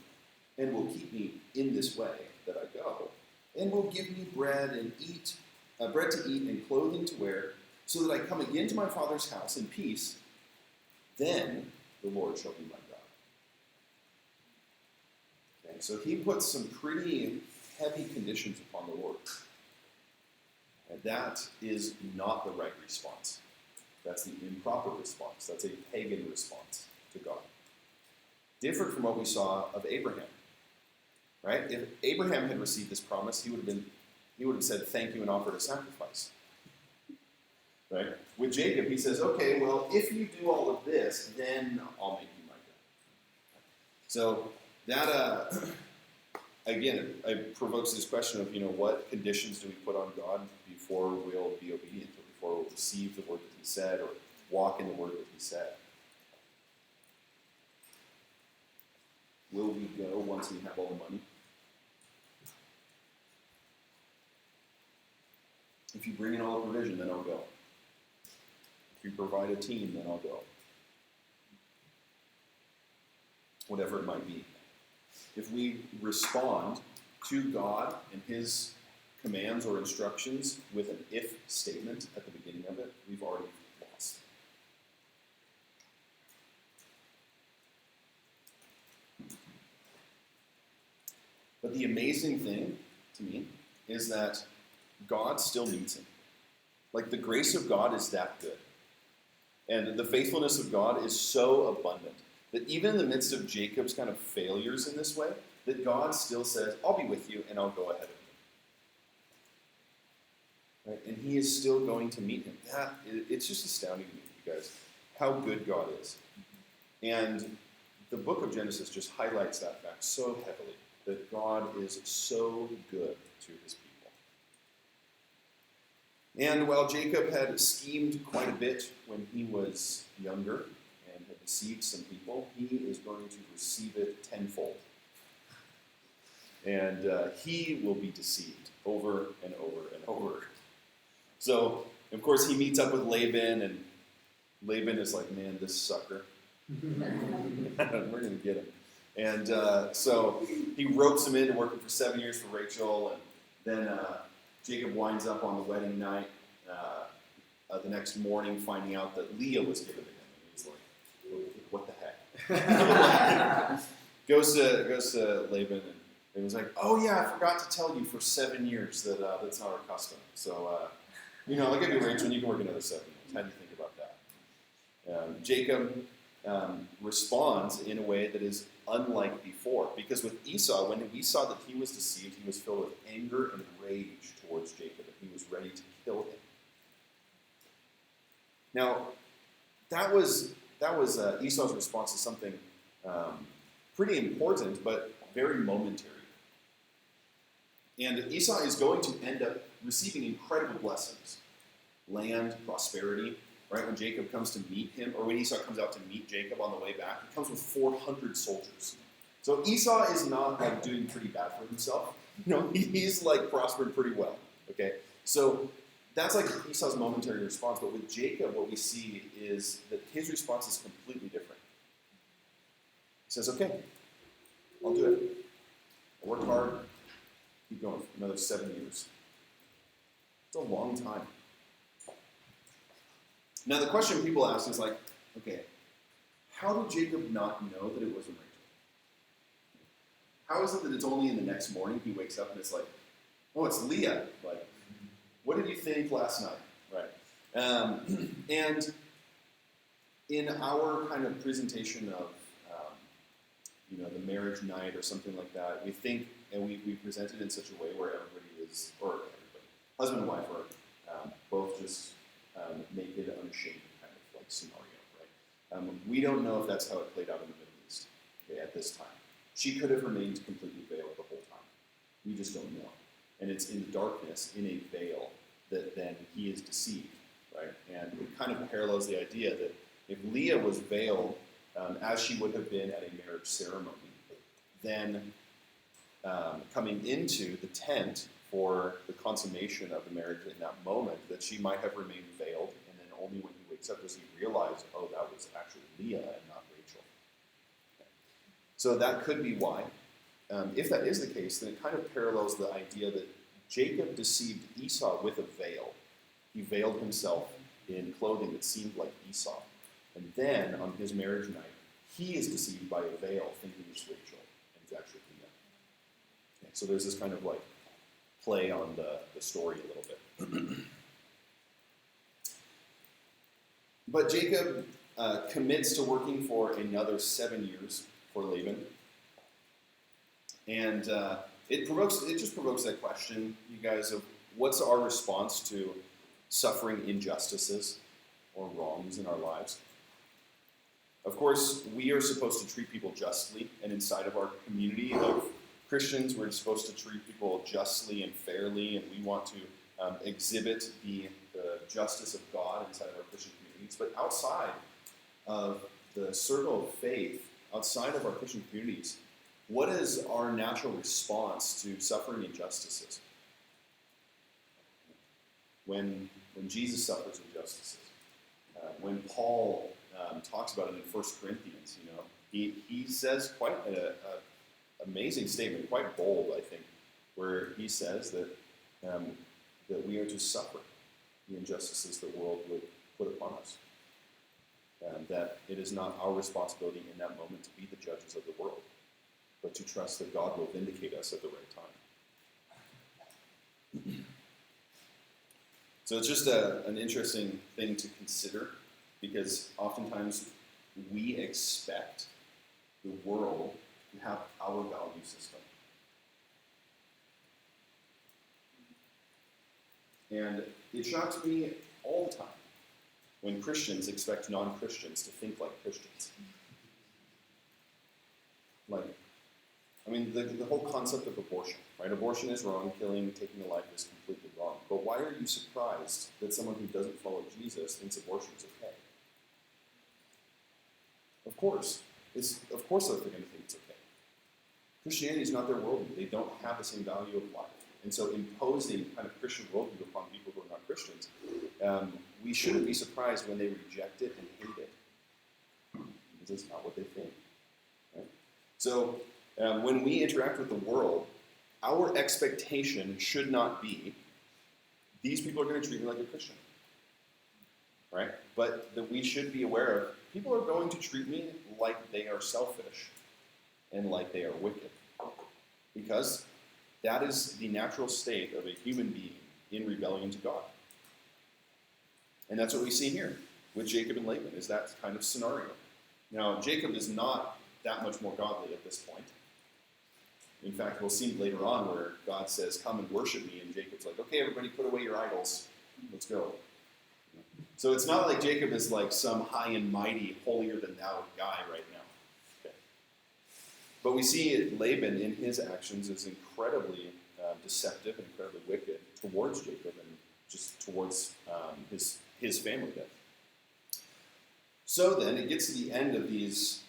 and will keep me in this way that I go, and will give me bread to eat and clothing to wear, so that I come again to my Father's house in peace, then the Lord shall be my God. Okay, so he puts some pretty heavy conditions upon the Lord. And that is not the right response. That's the improper response. That's a pagan response to God. Different from what we saw of Abraham. Right? If Abraham had received this promise, he would have said thank you and offered a sacrifice. Right? With Jacob, he says, okay, well, if you do all of this, then I'll make you my God. So that, again, it provokes this question of, what conditions do we put on God before we'll be obedient, or before we'll receive the word that he said, or walk in the word that he said? Will we go once we have all the money? If you bring in all the provision, then I'll go. If you provide a team, then I'll go. Whatever it might be. If we respond to God and his commands or instructions with an if statement at the beginning of it, we've already lost. But the amazing thing to me is that God still meets him. Like, the grace of God is that good. And the faithfulness of God is so abundant that even in the midst of Jacob's kind of failures in this way, that God still says, I'll be with you and I'll go ahead of you. Right? And he is still going to meet him. It's just astounding to me, you guys, how good God is. And the book of Genesis just highlights that fact so heavily, that God is so good to his people. And while Jacob had schemed quite a bit when he was younger and had deceived some people, he is going to receive it tenfold. And he will be deceived over and over and over. So, of course, he meets up with Laban, and Laban is like, man, this sucker. We're going to get him. And so he ropes him into working for 7 years for Rachel, and then Jacob winds up on the wedding night the next morning finding out that Leah was given to him. And he's like, what the heck? goes to Laban, and he's like, oh yeah, I forgot to tell you for 7 years that that's not our custom. So, I'll give you Rachel, and you can work another 7 years. How do you think about that? Jacob responds in a way that is unlike before. Because with Esau, when we saw that he was deceived, he was filled with anger and rage towards Jacob, and he was ready to kill him. Now, that was Esau's response to something pretty important, but very momentary. And Esau is going to end up receiving incredible blessings. Land, prosperity, right? When Jacob comes to meet him, or when Esau comes out to meet Jacob on the way back, he comes with 400 soldiers. So Esau is not like doing pretty bad for himself. He's like prospered pretty well. Okay? So that's like Esau's momentary response. But with Jacob, what we see is that his response is completely different. He says, okay, I'll do it. I'll work hard. Keep going for another 7 years. It's a long time. Now, the question people ask is like, okay, how did Jacob not know that it wasn't Rachel? How is it that it's only in the next morning he wakes up and it's like, oh, it's Leah. Like, what did you think last night? Right. And in our kind of presentation of, the marriage night or something like that, we think, and we present it in such a way where husband and wife are both just naked, unashamed kind of like scenario, right? We don't know if that's how it played out in the Middle East at this time. She could have remained completely veiled the whole time. We just don't know. And it's in darkness, in a veil, that then he is deceived, right? And it kind of parallels the idea that if Leah was veiled as she would have been at a marriage ceremony, then coming into the tent for the consummation of the marriage in that moment, that she might have remained veiled, and then only when he wakes up does he realize, oh, that was actually Leah and not Rachel. So that could be why. If that is the case, then it kind of parallels the idea that Jacob deceived Esau with a veil. He veiled himself in clothing that seemed like Esau. And then, on his marriage night, he is deceived by a veil, thinking it's Rachel, and it's actually Leah. Okay, so there's this kind of like play on the story a little bit. But Jacob commits to working for another 7 years for Laban. And it just provokes that question, you guys, of what's our response to suffering injustices or wrongs in our lives? Of course, we are supposed to treat people justly, and inside of our community of Christians, we're supposed to treat people justly and fairly, and we want to exhibit the justice of God inside of our Christian communities. But outside of the circle of faith, outside of our Christian communities, what is our natural response to suffering injustices? When Jesus suffers injustices, when Paul talks about it in 1 Corinthians, he says quite an amazing statement, quite bold, I think, where he says that we are to suffer the injustices the world would put upon us. That it is not our responsibility in that moment to be the judges of the world, but to trust that God will vindicate us at the right time. So it's just an interesting thing to consider, because oftentimes we expect the world to have our value system. And it shocks me all the time when Christians expect non-Christians to think like Christians. The whole concept of abortion, right? Abortion is wrong, taking a life is completely wrong. But why are you surprised that someone who doesn't follow Jesus thinks abortion is okay? Of course they're going to think it's okay. Christianity is not their worldview. They don't have the same value of life. And so imposing kind of Christian worldview upon people who are not Christians, we shouldn't be surprised when they reject it and hate it. Because it's not what they think. Right? So when we interact with the world, our expectation should not be, these people are going to treat me like a Christian. Right? But that we should be aware of, people are going to treat me like they are selfish and like they are wicked. Because that is the natural state of a human being in rebellion to God. And that's what we see here with Jacob and Laban, is that kind of scenario. Now, Jacob is not that much more godly at this point. In fact, we'll see later on where God says, come and worship me, and Jacob's like, okay, everybody put away your idols. Let's go. So it's not like Jacob is like some high and mighty, holier-than-thou guy right now. Okay. But we see Laban in his actions is incredibly deceptive and incredibly wicked towards Jacob and just towards his family then. So then it gets to the end of these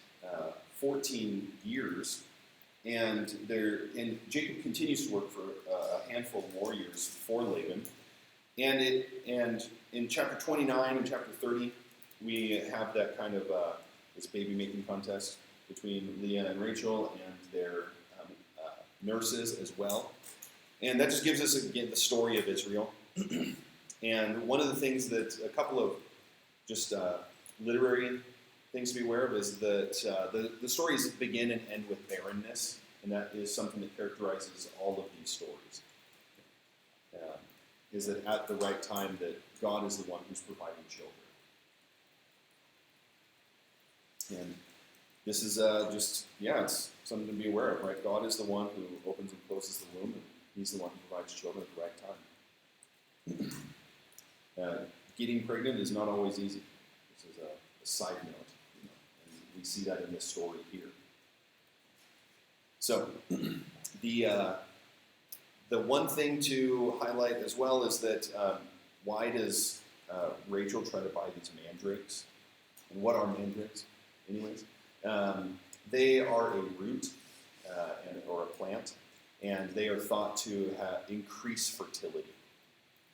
14 years, and Jacob continues to work for a handful of more years for Laban. And in chapter 29 and chapter 30, we have that kind of this baby making contest between Leah and Rachel and their nurses as well. And that just gives us, again, the story of Israel. And one of the things that a couple of just literary things to be aware of is that the stories begin and end with barrenness, and that is something that characterizes all of these stories. Is that at the right time that God is the one who's providing children. And this is it's something to be aware of, right? God is the one who opens and closes the womb, and he's the one who provides children at the right time. Getting pregnant is not always easy. This is a side note, and we see that in this story here. So, the one thing to highlight as well is that why does Rachel try to buy these mandrakes? And what are mandrakes, anyways? They are a root or a plant, and they are thought to increase fertility.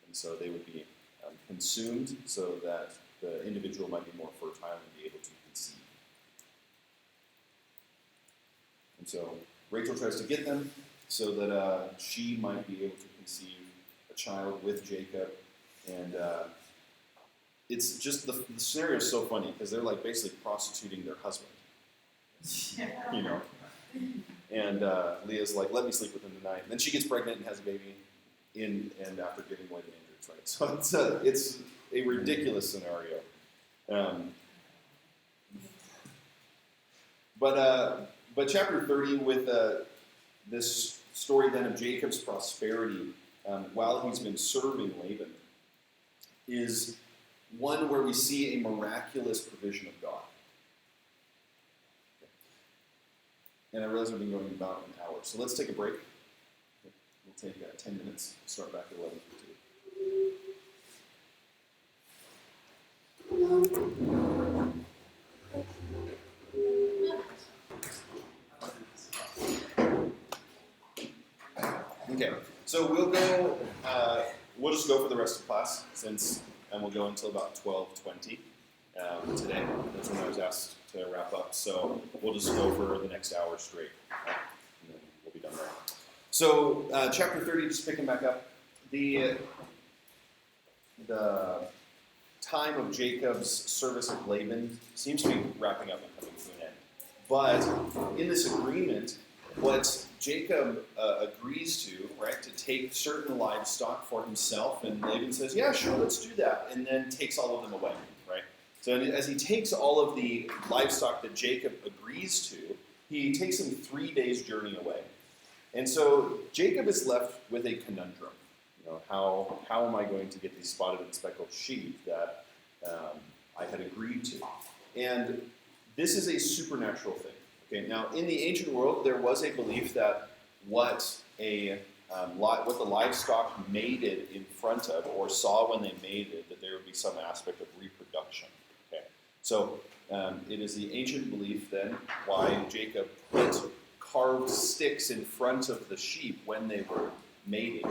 And so they would be consumed so that the individual might be more fertile and be able to conceive. And so Rachel tries to get them so that she might be able to conceive a child with Jacob. And it's just, the scenario is so funny because they're like basically prostituting their husband. You know? And Leah's like, let me sleep with him tonight. And then she gets pregnant and has a baby and after giving away the mandrakes, right? So it's a ridiculous scenario. But chapter 30 with this story then of Jacob's prosperity while he's been serving Laban is one where we see a miraculous provision of God. And I realize we've been going about an hour, so let's take a break. We'll take 10 minutes, start back at 11:52. Okay, so we'll just go for the rest of class, and we'll go until about 12:20 today. That's when I was asked to wrap up, so we'll just go for the next hour straight, and then we'll be done there. So, chapter 30, just picking back up, the time of Jacob's service of Laban seems to be wrapping up and coming to an end. But in this agreement, what Jacob agrees to, right, to take certain livestock for himself, and Laban says, yeah, sure, let's do that, and then takes all of them away, right? So as he takes all of the livestock that Jacob agrees to, he takes him 3 days' journey away. And so Jacob is left with a conundrum. You know, how am I going to get these spotted and speckled sheep that I had agreed to? And this is a supernatural thing. Okay, now in the ancient world, there was a belief that what the livestock mated in front of or saw when they mated, that there would be some aspect of reproduction. Okay, so it is the ancient belief then why Jacob put carved sticks in front of the sheep when they were mating,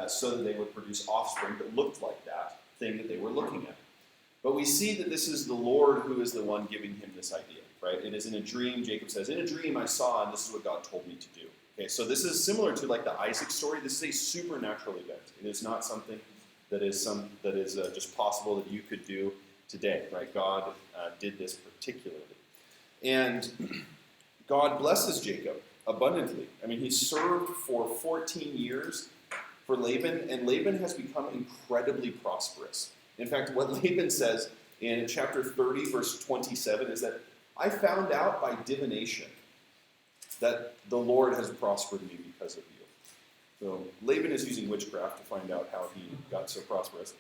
so that they would produce offspring that looked like that thing that they were looking at. But we see that this is the Lord who is the one giving him this idea, right? It is in a dream. Jacob says, in a dream I saw, and this is what God told me to do. Okay, so this is similar to like the Isaac story. This is a supernatural event. It is not something that is just possible that you could do today, right? God did this particularly. And God blesses Jacob abundantly. I mean, he served for 14 years for Laban, and Laban has become incredibly prosperous. In fact, what Laban says in chapter 30, verse 27, is that I found out by divination that the Lord has prospered me because of you. So Laban is using witchcraft to find out how he got so prosperous.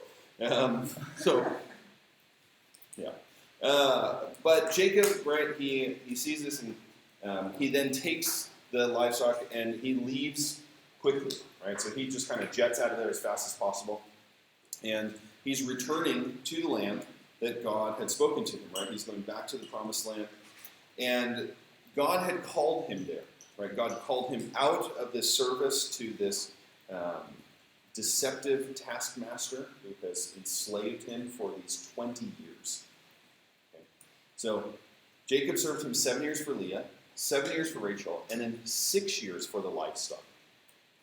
But Jacob, right, he sees this, and he then takes the livestock and he leaves quickly, right? So he just kind of jets out of there as fast as possible. And he's returning to the land that God had spoken to him, right? He's going back to the promised land. And God had called him there, right? God called him out of this service to this deceptive taskmaster who has enslaved him for these 20 years. Okay. So Jacob served him 7 years for Leah, 7 years for Rachel, and then 6 years for the livestock.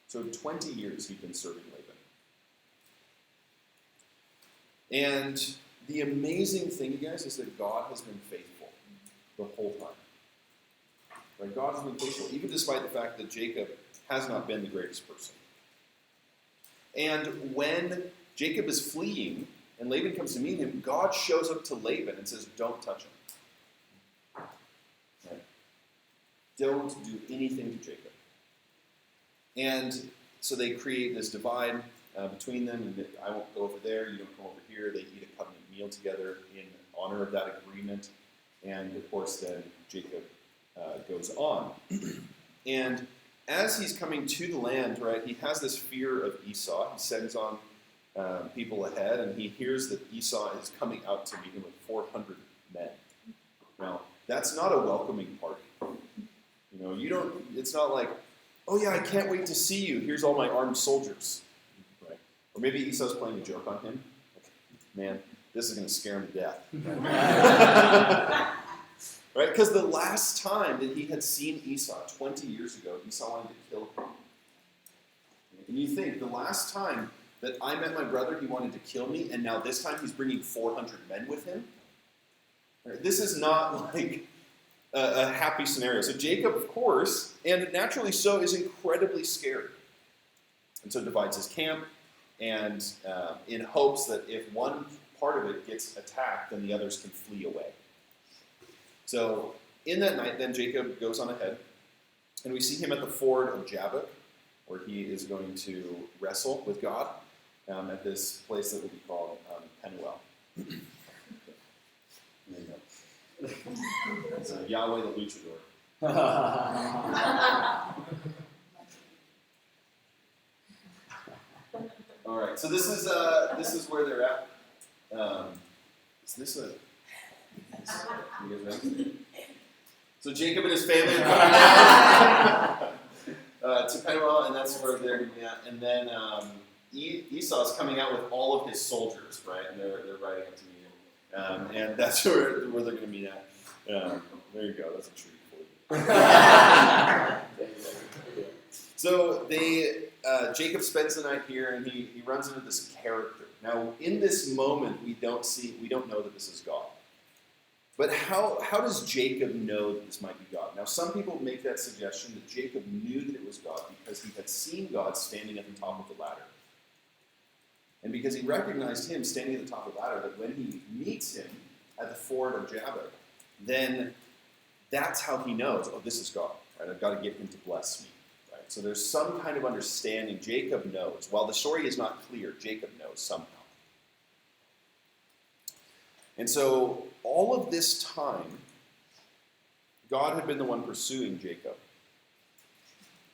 So 20 years he'd been serving Laban. And the amazing thing, you guys, is that God has been faithful the whole time. Right? God has been faithful, even despite the fact that Jacob has not been the greatest person. And when Jacob is fleeing and Laban comes to meet him, God shows up to Laban and says, don't touch him. Right? Don't do anything to Jacob. And so they create this divide between them, and I won't go over there, you don't come over here. They eat a covenant meal together in honor of that agreement. And of course, then Jacob goes on. And as he's coming to the land, right, he has this fear of Esau. He sends on people ahead, and he hears that Esau is coming out to meet him with 400 men. Now, that's not a welcoming party. It's not like, oh yeah, I can't wait to see you. Here's all my armed soldiers. Right? Or maybe Esau's playing a joke on him. Man, this is going to scare him to death. Right? Because the last time that he had seen Esau, 20 years ago, Esau wanted to kill him. And you think, the last time that I met my brother, he wanted to kill me, and now this time he's bringing 400 men with him? Right? This is not like a happy scenario. So Jacob, of course, and naturally so, is incredibly scared. And so divides his camp, and in hopes that if one part of it gets attacked, then the others can flee away. So in that night, then Jacob goes on ahead, and we see him at the ford of Jabbok, where he is going to wrestle with God at this place that will be called Penuel. There you go. It's Yahweh the Luchador. All right, so this is where they're at. Is this a? You guys ready? So Jacob and his family are coming down to Penuel, and that's where they're going to be at. And then Esau is coming out with all of his soldiers, right? And they're riding up to meet him, and that's where they're going to meet at. There you go. That's a treat for you. So Jacob spends the night here, and he runs into this character. Now, in this moment, we don't know that this is God. But how does Jacob know that this might be God? Now, some people make that suggestion that Jacob knew that it was God because he had seen God standing at the top of the ladder. And because he recognized him standing at the top of the ladder, that when he meets him at the ford of Jabbok, then that's how he knows, oh, this is God, right? I've got to get him to bless me, right? So there's some kind of understanding. Jacob knows. While the story is not clear, Jacob knows somehow. And so all of this time, God had been the one pursuing Jacob.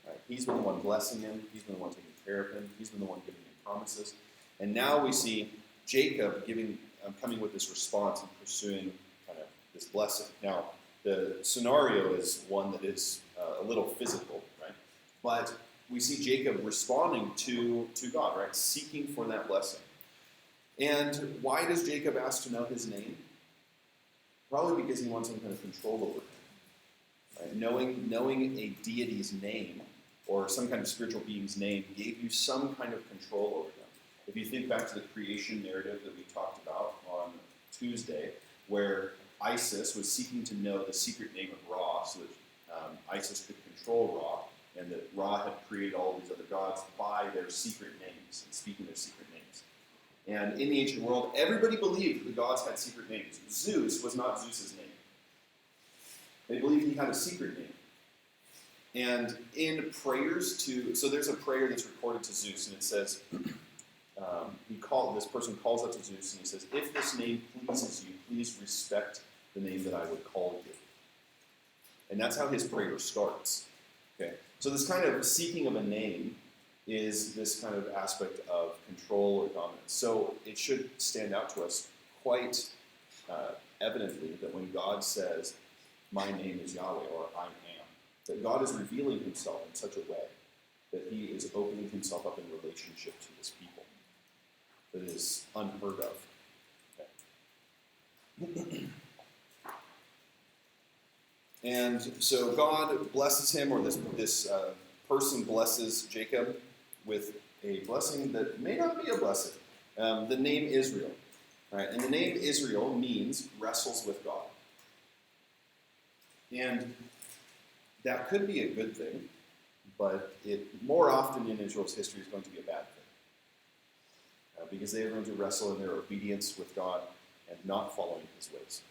Right? He's been the one blessing him. He's been the one taking care of him. He's been the one giving him promises. And now we see Jacob coming with this response and pursuing kind of this blessing. Now, the scenario is one that is a little physical, right? But we see Jacob responding to God, right? Seeking for that blessing. And why does Jacob ask to know his name? Probably because he wants some kind of control over him. Right? Knowing a deity's name or some kind of spiritual being's name gave you some kind of control over them. If you think back to the creation narrative that we talked about on Tuesday, where Isis was seeking to know the secret name of Ra so that Isis could control Ra, and that Ra had created all these other gods by their secret names and speaking their secret names. And in the ancient world, everybody believed that the gods had secret names. Zeus was not Zeus's name. They believe he had a secret name. And in prayers so there's a prayer that's recorded to Zeus, and it says, this person calls out to Zeus, and he says, if this name pleases you, please respect the name that I would call you. And that's how his prayer starts. Okay, so this kind of seeking of a name is this kind of aspect of control or dominance. So it should stand out to us quite evidently that when God says, my name is Yahweh, or I am, that God is revealing himself in such a way that he is opening himself up in relationship to his people. That is unheard of. Okay. And so God blesses him, or this person blesses Jacob with a blessing that may not be a blessing. The name Israel. Right? And the name Israel means wrestles with God. And that could be a good thing, but it more often in Israel's history is going to be a bad thing. Because they are going to wrestle in their obedience with God and not following his ways.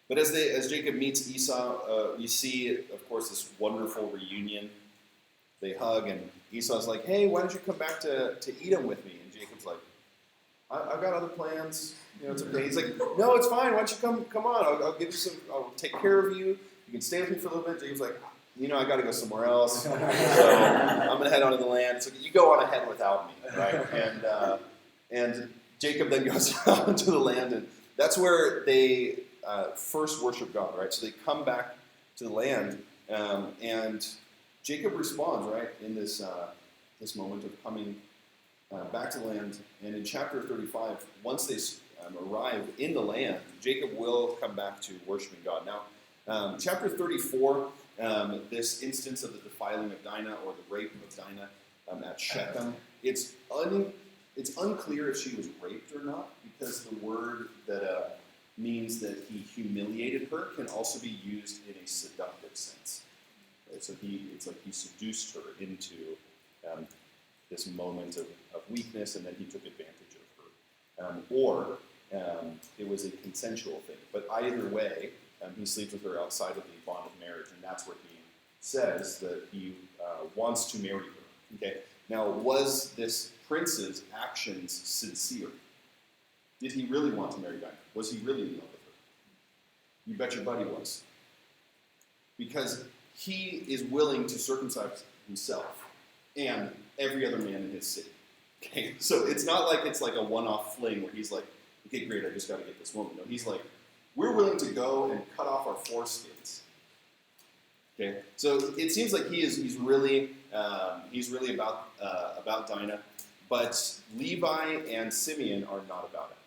But as Jacob meets Esau, we see, of course, this wonderful reunion. They hug, and Esau's like, hey, why don't you come back to Edom with me? And Jacob's like, I've got other plans. It's okay. He's like, no, it's fine. Why don't you come on? I'll give you some. I'll take care of you. You can stay with me for a little bit. Jacob's like, I got to go somewhere else. So I'm going to head on to the land. So you go on ahead without me, right? And Jacob then goes out to the land, and that's where they first worship God, right? So they come back to the land, and Jacob responds, right, in this moment of coming back to the land. And in chapter 35, once they arrive in the land, Jacob will come back to worshiping God. Now, chapter 34, this instance of the defiling of Dinah, or the rape of Dinah at Shechem, it's unclear if she was raped or not, because the word that means that he humiliated her can also be used in a seductive sense. Right? So it's like he seduced her into this moment of weakness, and then he took advantage of her. Or it was a consensual thing. But either way, he sleeps with her outside of the bond of marriage, and that's where he says that he wants to marry her. Okay. Now, was this prince's actions sincere? Did he really want to marry Dinah? Was he really in love with her? You bet your buddy was. Because he is willing to circumcise himself and every other man in his city. Okay, so it's not like it's like a one-off fling where he's like, okay, great, I just got to get this woman. No, he's like, we're willing to go and cut off our foreskins. Okay, so it seems like he's really about Dinah, but Levi and Simeon are not about it.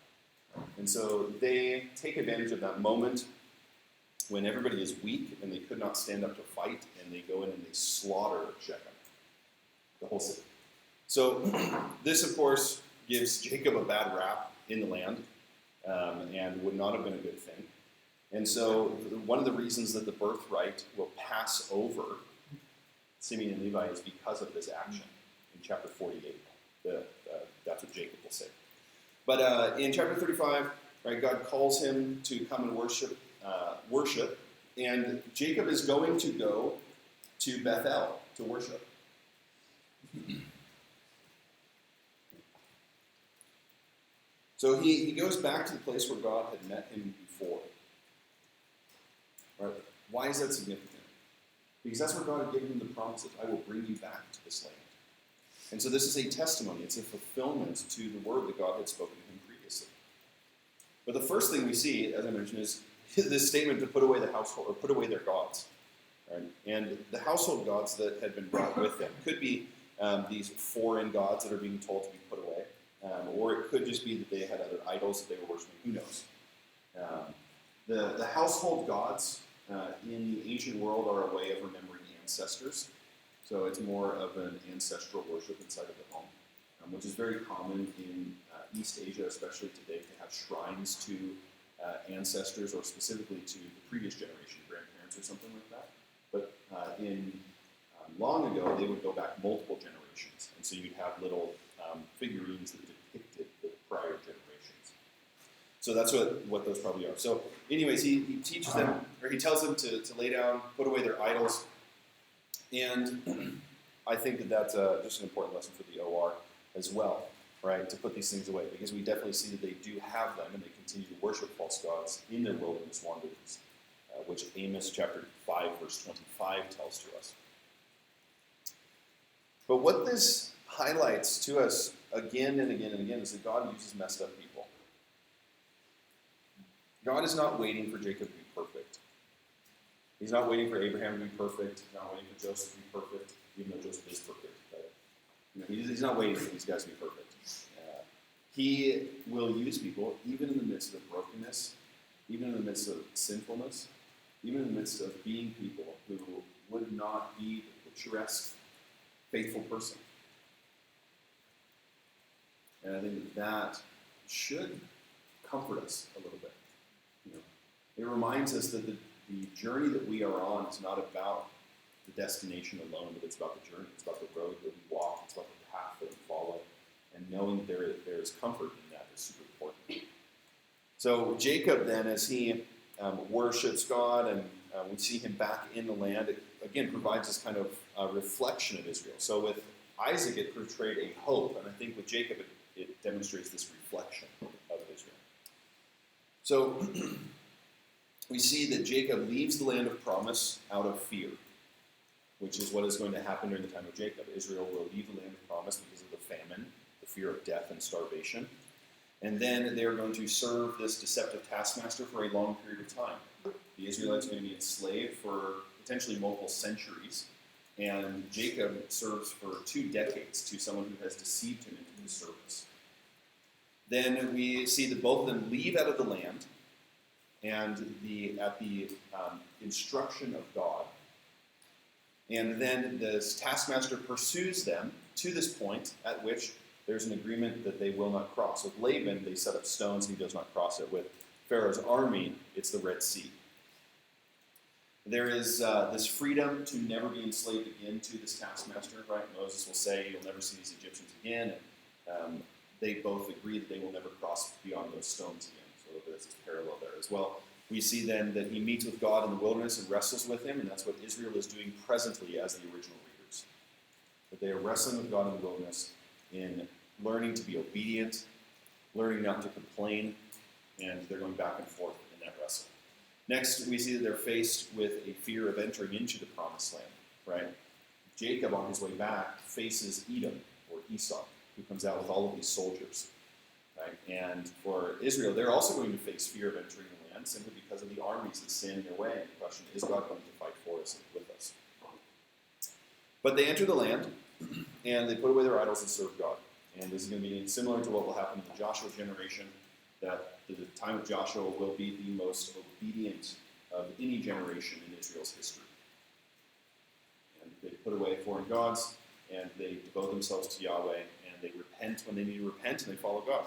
And so they take advantage of that moment when everybody is weak and they could not stand up to fight, and they go in and they slaughter Shechem, the whole city. So this, of course, gives Jacob a bad rap in the land, and would not have been a good thing. And so one of the reasons that the birthright will pass over Simeon and Levi is because of this action in chapter 48. That's what Jacob will say. But in chapter 35, right, God calls him to come and worship, and Jacob is going to go to Bethel to worship. So he goes back to the place where God had met him before. Right? Why is that significant? Because that's where God had given him the promises. I will bring you back to this land. And so this is a testimony. It's a fulfillment to the word that God had spoken to him previously. But the first thing we see, as I mentioned, is this statement to put away the household, or put away their gods. Right? And the household gods that had been brought with them could be these foreign gods that are being told to be put away. Or it could just be that they had other idols that they were worshiping. Who knows? The household gods in the ancient world are a way of remembering ancestors. So it's more of an ancestral worship inside of the home, which is very common in East Asia, especially today, to have shrines to ancestors, or specifically to the previous generation, grandparents or something like that. But long ago, they would go back multiple generations. And so you'd have little figurines that depicted the prior generations. So that's what those probably are. So anyways, he teaches them, or he tells them to lay down, put away their idols. And I think that that's just an important lesson for the OR as well, right, to put these things away. Because we definitely see that they do have them, and they continue to worship false gods in their wilderness wanderings, which Amos chapter 5, verse 25 tells to us. But what this highlights to us again and again and again is that God uses messed up people. God is not waiting for Jacob to be perfect. He's not waiting for Abraham to be perfect. He's not waiting for Joseph to be perfect, even though Joseph is perfect. But, he's not waiting for these guys to be perfect. He will use people even in the midst of brokenness, even in the midst of sinfulness, even in the midst of being people who would not be the picturesque, faithful person. And I think that should comfort us a little bit. It reminds us that the journey that we are on is not about the destination alone, but it's about the journey. It's about the road that we walk. It's about the path that we follow. And knowing that there is comfort in that is super important. So Jacob then, as he worships God, and we see him back in the land, it again provides this kind of reflection of Israel. So with Isaac, it portrayed a hope, and I think with Jacob, it demonstrates this reflection of Israel. So we see that Jacob leaves the land of promise out of fear, which is what is going to happen during the time of Jacob. Israel will leave the land of promise because of the famine, the fear of death and starvation. And then they are going to serve this deceptive taskmaster for a long period of time. The Israelites are going to be enslaved for potentially multiple centuries, and Jacob serves for 2 decades to someone who has deceived him into his service. Then we see that both of them leave out of the land, and at the instruction of God. And then this taskmaster pursues them to this point at which there's an agreement that they will not cross. With Laban, they set up stones and he does not cross it. With Pharaoh's army, it's the Red Sea. There is this freedom to never be enslaved again to this taskmaster, right? Moses will say, you'll never see these Egyptians again. And they both agree that they will never cross beyond those stones again. So there's this parallel there as well. We see then that he meets with God in the wilderness and wrestles with him, and that's what Israel is doing presently as the original readers. That they are wrestling with God in the wilderness in learning to be obedient, learning not to complain, and they're going back and forth in that wrestle. Next, we see that they're faced with a fear of entering into the promised land, right? Jacob, on his way back, faces Edom, or Esau, who comes out with all of these soldiers, right? And for Israel, they're also going to face fear of entering the land simply because of the armies that stand in their way. And the question is, God going to fight for us and with us? But they enter the land, and they put away their idols and serve God. And this is going to be similar to what will happen in the Joshua generation, that the time of Joshua will be the most obedient of any generation in Israel's history. And they put away foreign gods, and they devote themselves to Yahweh, and they repent when they need to repent, and they follow God.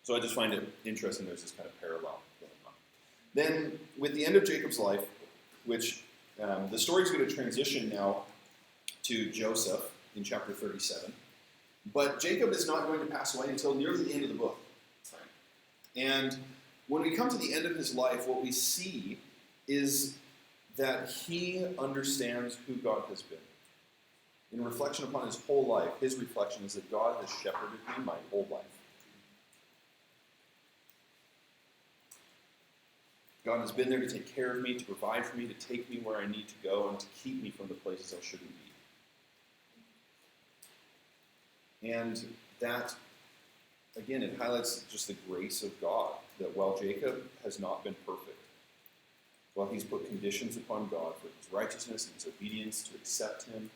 So I just find it interesting there's this kind of parallel going on. Then, with the end of Jacob's life, which the story is going to transition now to Joseph in chapter 37, but Jacob is not going to pass away until nearly the end of the book. And when we come to the end of his life, what we see is that he understands who God has been. In reflection upon his whole life, his reflection is that God has shepherded me my whole life. God has been there to take care of me, to provide for me, to take me where I need to go, and to keep me from the places I shouldn't be. And that, again, it highlights just the grace of God, that while Jacob has not been perfect, while he's put conditions upon God for his righteousness and his obedience to accept him,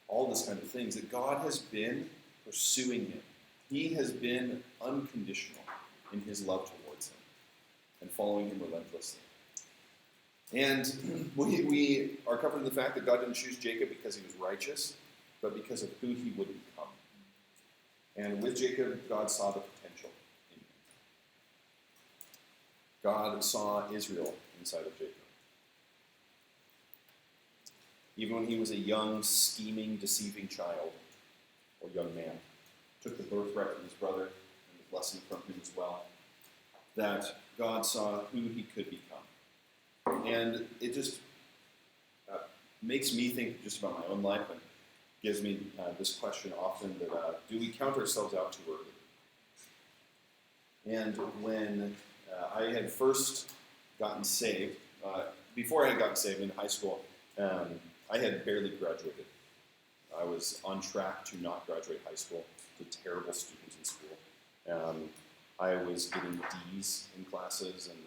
all this kind of things, that God has been pursuing him. He has been unconditional in his love towards him and following him relentlessly. And we are comforted in the fact that God didn't choose Jacob because he was righteous, but because of who he would become. And with Jacob, God saw the potential in him. God saw Israel inside of Jacob. Even when he was a young, scheming, deceiving child, or young man, took the birthright from his brother and the blessing from him as well, that God saw who he could become. And it just makes me think just about my own life and gives me this question often that do we count ourselves out too early? And when I had first gotten saved, before I had gotten saved in high school, I had barely graduated. I was on track to not graduate high school, a terrible student in school. I was getting D's in classes and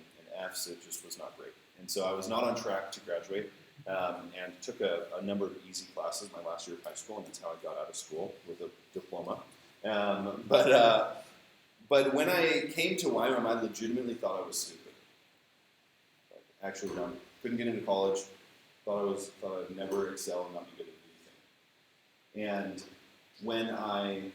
F's. It just was not great. And so I was not on track to graduate and took a number of easy classes my last year of high school, and that's how I got out of school with a diploma. But when I came to YWAM, I legitimately thought I was stupid. Actually, no, couldn't get into college. Thought I'd never excel and not be good at anything. And when I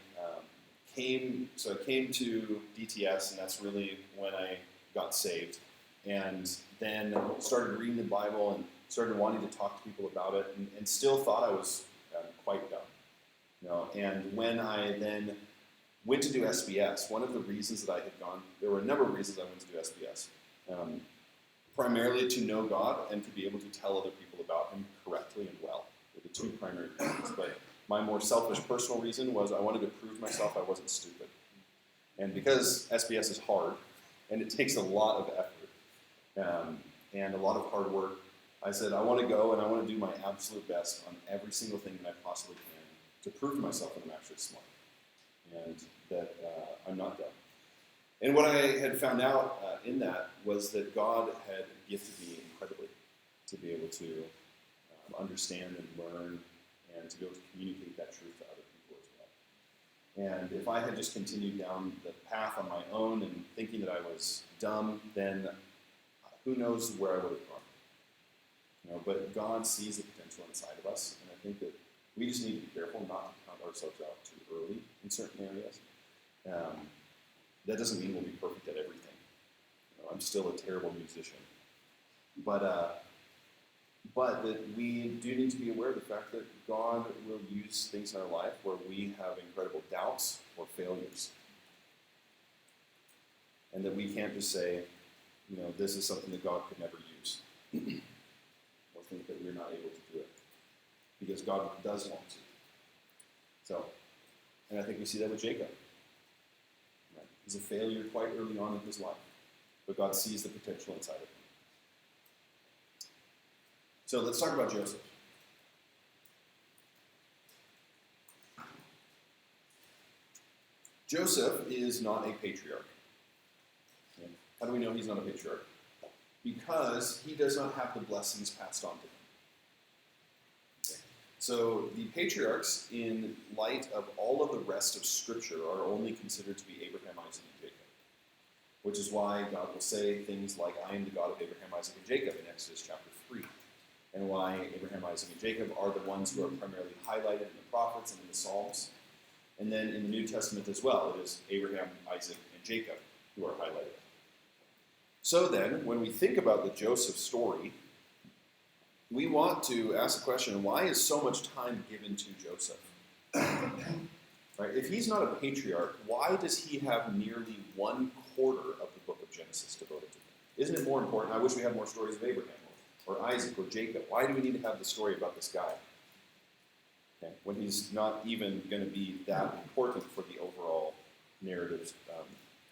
came to DTS, and that's really when I got saved, and then started reading the Bible and started wanting to talk to people about it, and still thought I was quite dumb. And when I then went to do SBS, one of the reasons that I had gone, there were a number of reasons I went to do SBS. Primarily to know God and to be able to tell other people about Him correctly and well, were the two primary reasons. But my more selfish personal reason was I wanted to prove myself I wasn't stupid. And because SBS is hard, and it takes a lot of effort, and a lot of hard work, I said I want to go and I want to do my absolute best on every single thing that I possibly can to prove to myself that I'm actually smart and that I'm not dumb. And what I had found out in that was that God had gifted me incredibly to be able to understand and learn and to be able to communicate that truth to other people as well. And if I had just continued down the path on my own and thinking that I was dumb, then who knows where I would have gone. But God sees the potential inside of us, and I think that we just need to be careful not to count ourselves out too early in certain areas. That doesn't mean we'll be perfect at everything. I'm still a terrible musician. But that we do need to be aware of the fact that God will use things in our life where we have incredible doubts or failures. And that we can't just say, this is something that God could never use. Or think that we're not able to do it. Because God does want to. So, and I think we see that with Jacob. He's a failure quite early on in his life, but God sees the potential inside of him. So let's talk about Joseph. Joseph is not a patriarch. How do we know he's not a patriarch? Because he does not have the blessings passed on to him. So the patriarchs, in light of all of the rest of Scripture, are only considered to be Abraham, Isaac, and Jacob. Which is why God will say things like, I am the God of Abraham, Isaac, and Jacob in Exodus chapter 3. And why Abraham, Isaac, and Jacob are the ones who are primarily highlighted in the prophets and in the Psalms. And then in the New Testament as well, it is Abraham, Isaac, and Jacob who are highlighted. So then, when we think about the Joseph story, we want to ask the question, why is so much time given to Joseph? Right? If he's not a patriarch, why does he have nearly 1/4 of the book of Genesis devoted to him? Isn't it more important? I wish we had more stories of Abraham or Isaac or Jacob. Why do we need to have the story about this guy? Okay? When he's not even going to be that important for the overall narrative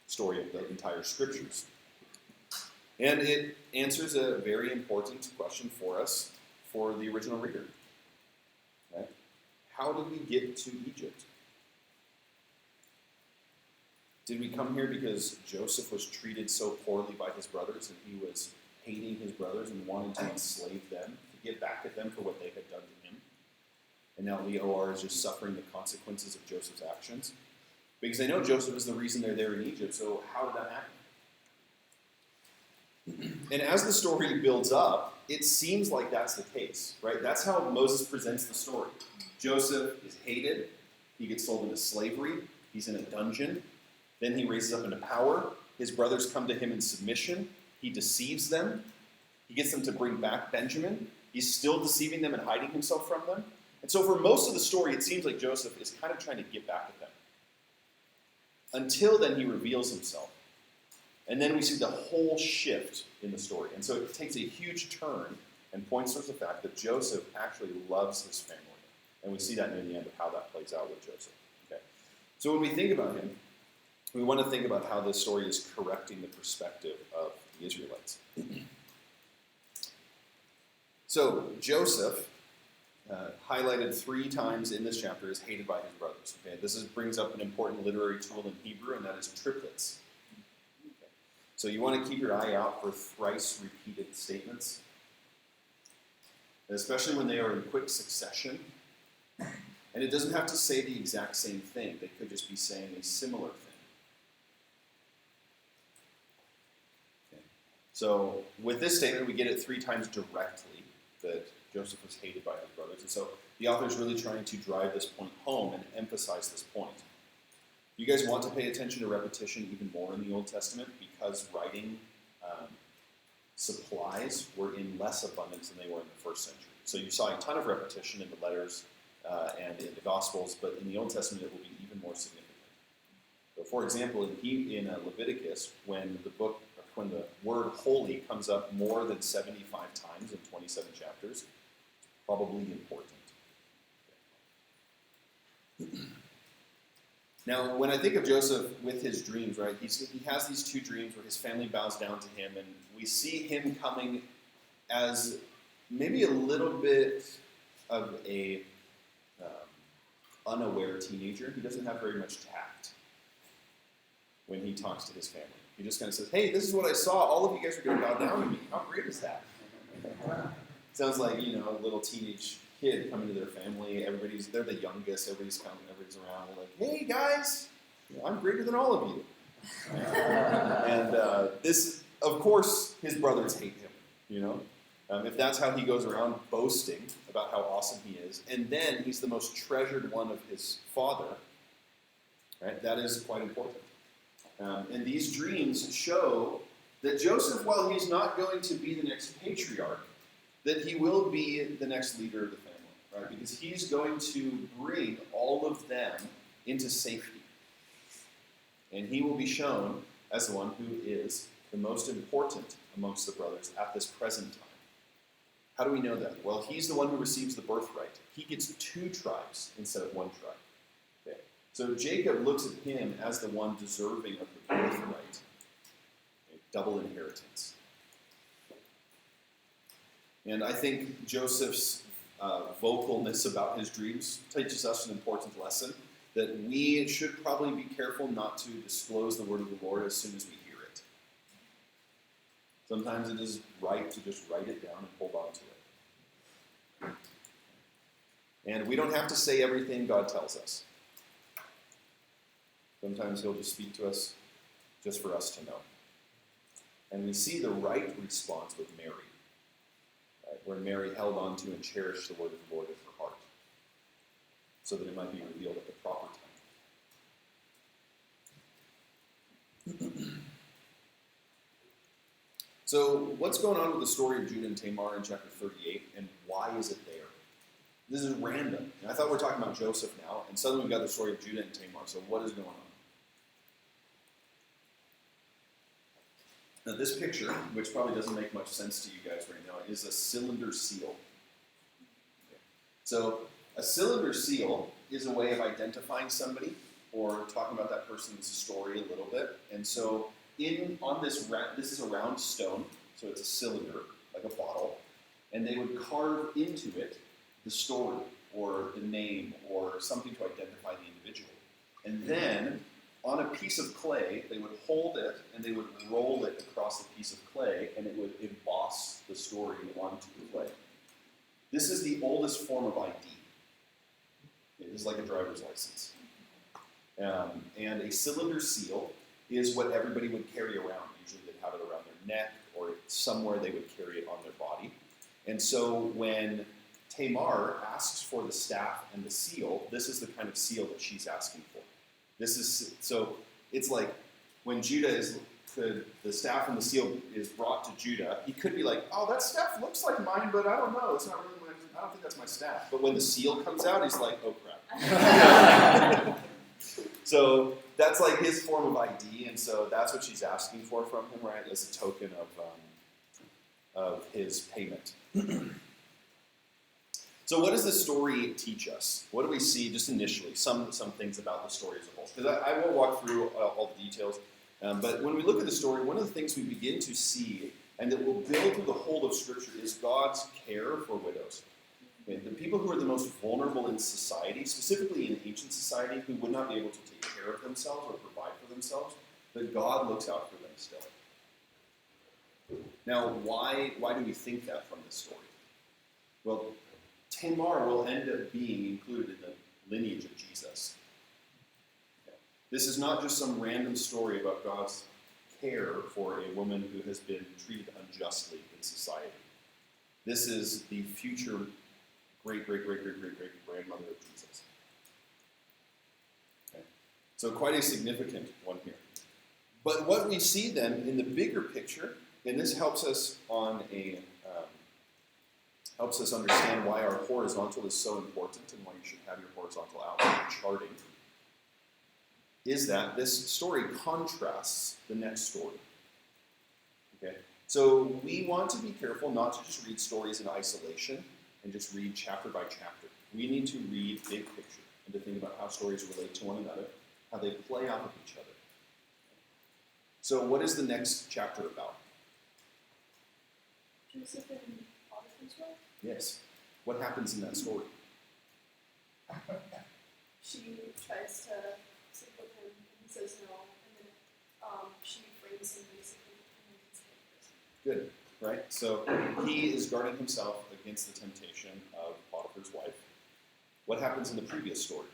story of the entire Scriptures. And it answers a very important question for us, for the original reader. Right? How did we get to Egypt? Did we come here because Joseph was treated so poorly by his brothers and he was hating his brothers and wanting to enslave them, to get back at them for what they had done to him? And now Leor is just suffering the consequences of Joseph's actions? Because they know Joseph is the reason they're there in Egypt, so how did that happen? And as the story builds up, it seems like that's the case, right? That's how Moses presents the story. Joseph is hated. He gets sold into slavery. He's in a dungeon. Then he raises up into power. His brothers come to him in submission. He deceives them. He gets them to bring back Benjamin. He's still deceiving them and hiding himself from them. And so for most of the story, it seems like Joseph is kind of trying to get back at them. until then he reveals himself. And then we see the whole shift in the story. And so it takes a huge turn and points towards the fact that Joseph actually loves his family. And we see that near the end of how that plays out with Joseph. Okay. So when we think about him, we want to think about how this story is correcting the perspective of the Israelites. So Joseph, highlighted 3 times in this chapter, is hated by his brothers. Okay, this brings up an important literary tool in Hebrew, and that is triplets. Okay. So you want to keep your eye out for thrice repeated statements, especially when they are in quick succession. And it doesn't have to say the exact same thing. They could just be saying a similar thing. Okay. So with this statement, we get it 3 times directly, that Joseph was hated by his brothers. And so the author is really trying to drive this point home and emphasize this point. You guys want to pay attention to repetition even more in the Old Testament, because writing supplies were in less abundance than they were in the first century. So you saw a ton of repetition in the letters and in the Gospels, but in the Old Testament it will be even more significant. So for example, in Leviticus, when the word holy comes up more than 75 times in 27 chapters, probably important. Now, when I think of Joseph with his dreams, right, he has these 2 dreams where his family bows down to him, and we see him coming as maybe a little bit of a unaware teenager. He doesn't have very much tact when he talks to his family. He just kind of says, hey, this is what I saw. All of you guys are going to bow down to me. How great is that? Sounds like, a little teenage kid coming to their family. They're the youngest. Everybody's coming. Everybody's around. They're like, hey, guys, I'm greater than all of you. And this, of course, his brothers hate him, if that's how he goes around boasting about how awesome he is, and then he's the most treasured one of his father, right? That is quite important. And these dreams show that Joseph, while he's not going to be the next patriarch, that he will be the next leader of the family, right? Because he's going to bring all of them into safety. And he will be shown as the one who is the most important amongst the brothers at this present time. How do we know that? Well, he's the one who receives the birthright. He gets 2 tribes instead of 1 tribe. Okay. So Jacob looks at him as the one deserving of the birthright. Okay. Double inheritance. And I think Joseph's vocalness about his dreams teaches us an important lesson, that we should probably be careful not to disclose the word of the Lord as soon as we hear it. Sometimes it is right to just write it down and hold on to it. And we don't have to say everything God tells us. Sometimes he'll just speak to us just for us to know. And we see the right response with Mary, right, where Mary held on to and cherished the word of the Lord in her heart, so that it might be revealed at the proper time. So what's going on with the story of Judah and Tamar in chapter 38, and why is it there? This is random. And I thought we were talking about Joseph now, and suddenly we've got the story of Judah and Tamar. So what is going on? Now this picture, which probably doesn't make much sense to you guys right now, is a cylinder seal. Okay. So a cylinder seal is a way of identifying somebody or talking about that person's story a little bit. And so this is a round stone, so it's a cylinder, like a bottle, and they would carve into it the story or the name or something to identify the individual. And then on a piece of clay, they would hold it and they would roll it across a piece of clay, and it would emboss the story onto the clay. This is the oldest form of ID. It is like a driver's license. And a cylinder seal is what everybody would carry around. Usually they'd have it around their neck or somewhere they would carry it on their body. And so when Tamar asks for the staff and the seal, this is the kind of seal that she's asking for. So it's like when the staff and the seal is brought to Judah, he could be like, oh, that staff looks like mine, but I don't know. It's not really mine. I don't think that's my staff. But when the seal comes out, he's like, oh, crap. So that's like his form of ID, and so that's what she's asking for from him, right, as a token of his payment. So what does this story teach us? What do we see just initially? Some things about the story as a whole. Because I won't walk through all the details, but when we look at the story, one of the things we begin to see, and that will build through the whole of Scripture, is God's care for widows. Okay, the people who are the most vulnerable in society, specifically in ancient society, who would not be able to take care of themselves or provide for themselves, but God looks out for them still. Now, why do we think that from this story? Well, Tamar will end up being included in the lineage of Jesus. Okay. This is not just some random story about God's care for a woman who has been treated unjustly in society. This is the future great-great-great-great-great-great-grandmother of Jesus. Okay. So quite a significant one here. But what we see then in the bigger picture, and this helps us helps us understand why our horizontal is so important and why you should have your horizontal outline charting, is that this story contrasts the next story. Okay? So we want to be careful not to just read stories in isolation and just read chapter by chapter. We need to read big picture and to think about how stories relate to one another, how they play off of each other. So what is the next chapter about? Joseph and Potiphar's wife? Yes. What happens in that story? She tries to sleep with him, and he says no, and then she frames him basically and he's put in prison. Good, right? So he is guarding himself against the temptation of Potiphar's wife. What happens in the previous story?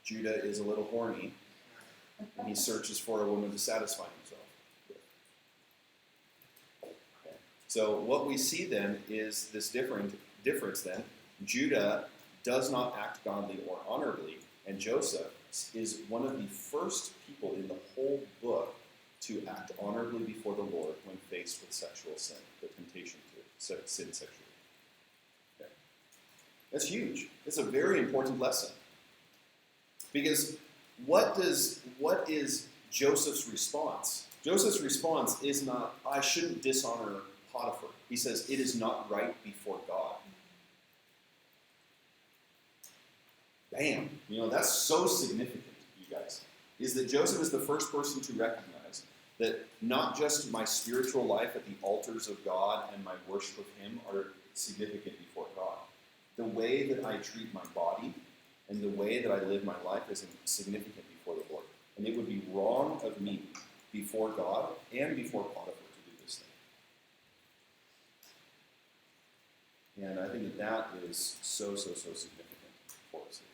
Judah is a little horny, and he searches for a woman to satisfy himself with. Okay. So what we see then is this difference then. Judah does not act godly or honorably, and Joseph is one of the first people in the whole book to act honorably before the Lord when faced with sexual sin, the temptation to sin sexually. Okay. That's huge. It's a very important lesson. Because what is Joseph's response? Joseph's response is not, I shouldn't dishonor Potiphar. He says, it is not right before God. Bam. That's so significant, you guys, is that Joseph is the first person to recognize that not just my spiritual life at the altars of God and my worship of Him are significant before God. The way that I treat my body and the way that I live my life is significant before the Lord. And it would be wrong of me before God and before Potiphar to do this thing. And I think that is so significant for us here.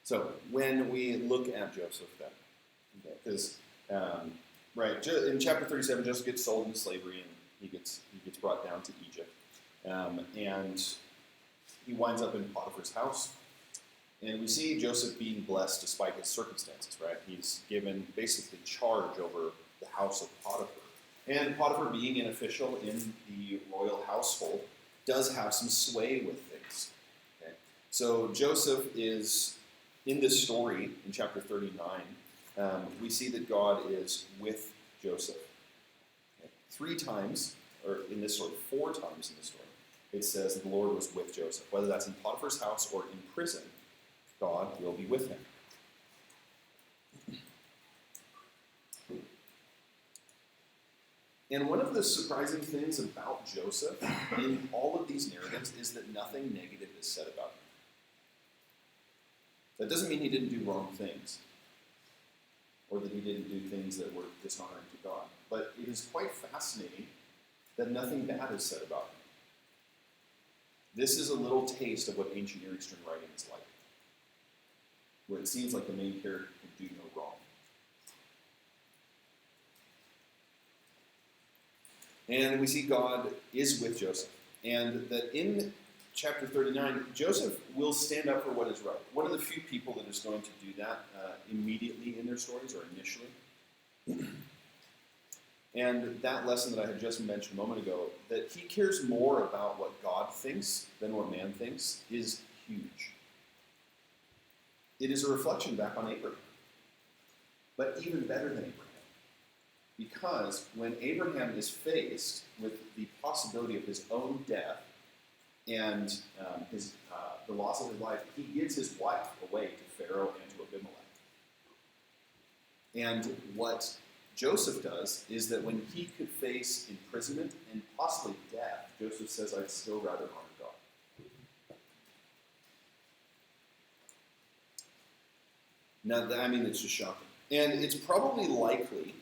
So when we look at Joseph then, because in chapter 37, Joseph gets sold into slavery and he gets brought down to Egypt, and he winds up in Potiphar's house. And we see Joseph being blessed despite his circumstances, right? He's given basically charge over the house of Potiphar. And Potiphar, being an official in the royal household, does have some sway with things. Okay? So Joseph is, in this story, in chapter 39, we see that God is with Joseph. Okay? 3 times, or in this story, 4 times in the story, it says that the Lord was with Joseph. Whether that's in Potiphar's house or in prison, God will be with him. And one of the surprising things about Joseph in all of these narratives is that nothing negative is said about him. That doesn't mean he didn't do wrong things, or that he didn't do things that were dishonoring to God. But it is quite fascinating that nothing bad is said about him. This is a little taste of what ancient Near Eastern writing is like, where it seems like the main character can do no wrong. And we see God is with Joseph, and that in chapter 39, Joseph will stand up for what is right. One of the few people that is going to do that immediately in their stories or initially. And that lesson that I had just mentioned a moment ago, that he cares more about what God thinks than what man thinks, is huge. It is a reflection back on Abraham. But even better than Abraham. Because when Abraham is faced with the possibility of his own death and the loss of his life, he gives his wife away to Pharaoh and to Abimelech. And what Joseph does is that when he could face imprisonment and possibly death, Joseph says, I'd still rather honor God. Now, it's just shocking. And it's probably likely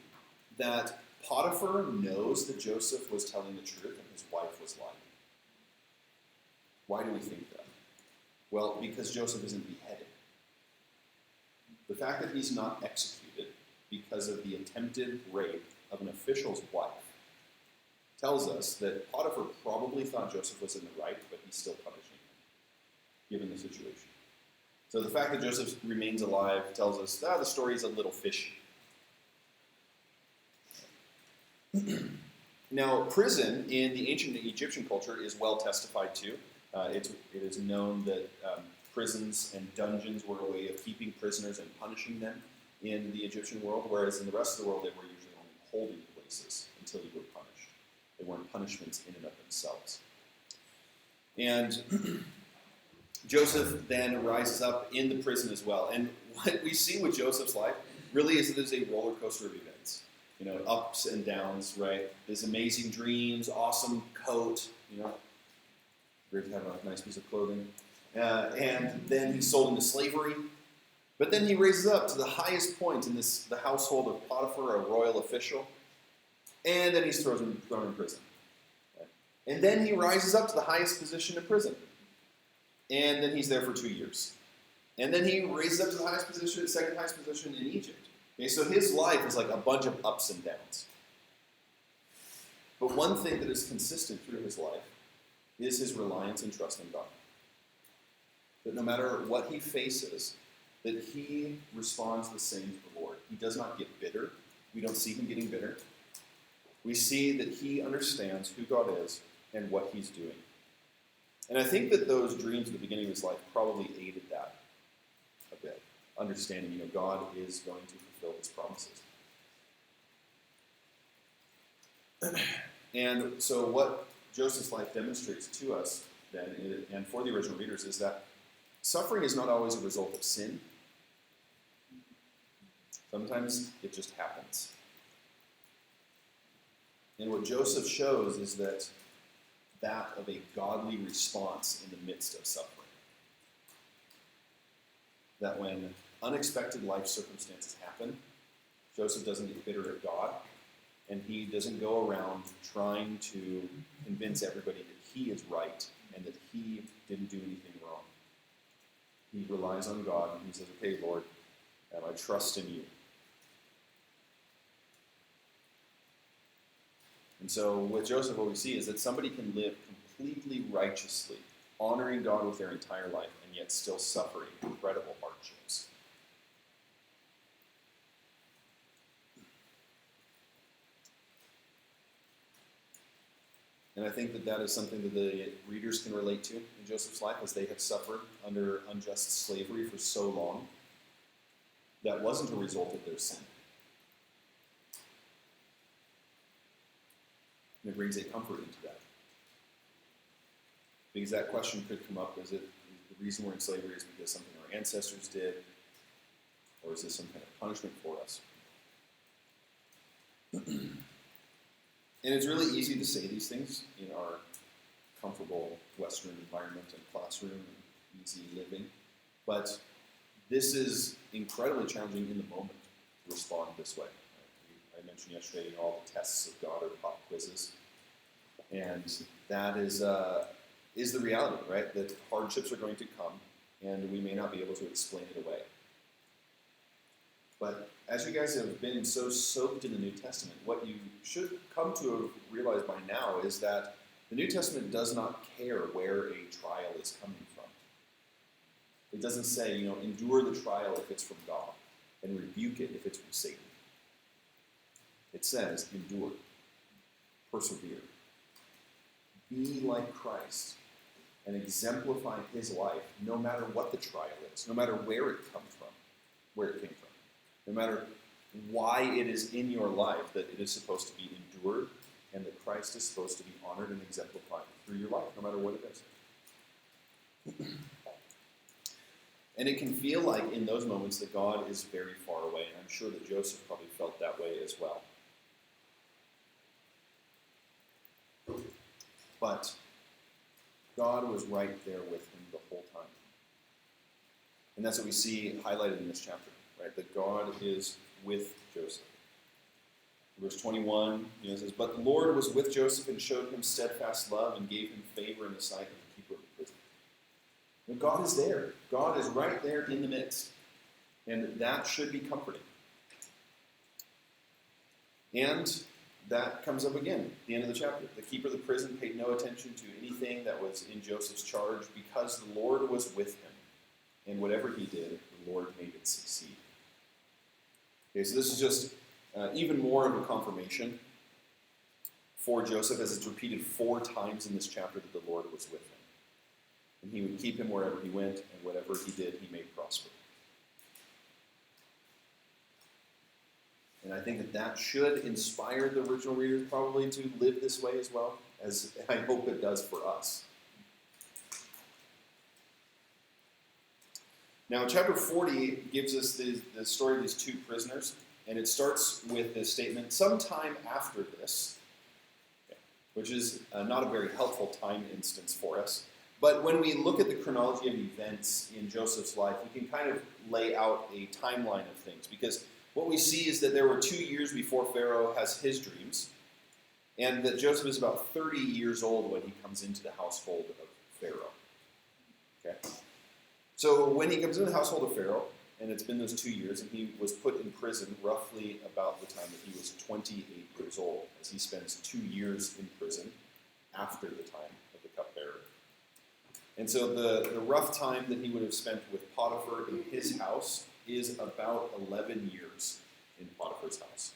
that Potiphar knows that Joseph was telling the truth and his wife was lying. Why do we think that? Well, because Joseph isn't beheaded. The fact that he's not executed because of the attempted rape of an official's wife tells us that Potiphar probably thought Joseph was in the right, but he's still punishing him, given the situation. So the fact that Joseph remains alive tells us that the story is a little fishy. Now, prison in the ancient Egyptian culture is well testified to. It is known that prisons and dungeons were a way of keeping prisoners and punishing them in the Egyptian world, whereas in the rest of the world they were usually only holding places until you were punished. They weren't punishments in and of themselves. And Joseph then rises up in the prison as well. And what we see with Joseph's life really is that there's a roller coaster of events. Ups and downs, right? His amazing dreams, awesome coat, great to have a nice piece of clothing. And then he's sold into slavery. But then he raises up to the highest point in the household of Potiphar, a royal official. And then he's thrown in prison. And then he rises up to the highest position in prison. And then he's there for 2 years. And then he raises up to the highest position, second highest position in Egypt. Okay, so his life is like a bunch of ups and downs. But one thing that is consistent through his life is his reliance and trust in God. That no matter what he faces, that he responds the same to the Lord. He does not get bitter. We don't see him getting bitter. We see that he understands who God is and what he's doing. And I think that those dreams at the beginning of his life probably aided that a bit. Understanding, God is going to fulfill his promises. And so what Joseph's life demonstrates to us then, and for the original readers, is that suffering is not always a result of sin. Sometimes it just happens. And what Joseph shows is that of a godly response in the midst of suffering. That when unexpected life circumstances happen, Joseph doesn't get bitter at God, and he doesn't go around trying to convince everybody that he is right and that he didn't do anything wrong. He relies on God, and he says, okay, Lord, I trust in you. And so with Joseph, what we see is that somebody can live completely righteously, honoring God with their entire life, and yet still suffering incredible hardships. And I think that is something that the readers can relate to in Joseph's life, as they have suffered under unjust slavery for so long. That wasn't a result of their sin. And it brings a comfort into that. Because that question could come up, is the reason we're in slavery is because something our ancestors did, or is this some kind of punishment for us? And it's really easy to say these things in our comfortable Western environment and classroom and easy living, but this is incredibly challenging in the moment to respond this way. I mentioned yesterday, all the tests of God are pop quizzes, and that is the reality, right? That hardships are going to come, and we may not be able to explain it away. But as you guys have been so soaked in the New Testament, what you should come to realize by now is that The New Testament does not care where a trial is coming from. It doesn't say, endure the trial if it's from God, and rebuke it if it's from Satan. It says, endure, persevere, be like Christ, and exemplify his life no matter what the trial is, no matter where it came from, no matter why it is in your life that it is supposed to be endured, and that Christ is supposed to be honored and exemplified through your life, no matter what it is. And it can feel like in those moments that God is very far away, and I'm sure that Joseph probably felt that way as well. But God was right there with him the whole time. And that's what we see highlighted in this chapter, right? That God is with Joseph. Verse 21, it says, "But the Lord was with Joseph and showed him steadfast love and gave him favor in the sight of the keeper of the prison." And God is there. God is right there in the midst. And that should be comforting. And that comes up again at the end of the chapter. The keeper of the prison paid no attention to anything that was in Joseph's charge because the Lord was with him. And whatever he did, the Lord made it succeed. Okay, so this is just even more of a confirmation for Joseph, as it's repeated 4 times in this chapter that the Lord was with him. And he would keep him wherever he went, and whatever he did, he made prosper. And I think that should inspire the original readers probably to live this way as well, as I hope it does for us. Now, chapter 40 gives us the story of these 2 prisoners, and it starts with this statement, "Sometime after this," which is not a very helpful time instance for us. But when we look at the chronology of events in Joseph's life, we can kind of lay out a timeline of things, because what we see is that there were 2 years before Pharaoh has his dreams, and that Joseph is about 30 years old when he comes into the household of Pharaoh. Okay? So when he comes into the household of Pharaoh, and it's been those 2 years, and he was put in prison roughly about the time that he was 28 years old, as he spends 2 years in prison after the time of the cupbearer. And so the rough time that he would have spent with Potiphar in his house is about 11 years in Potiphar's house.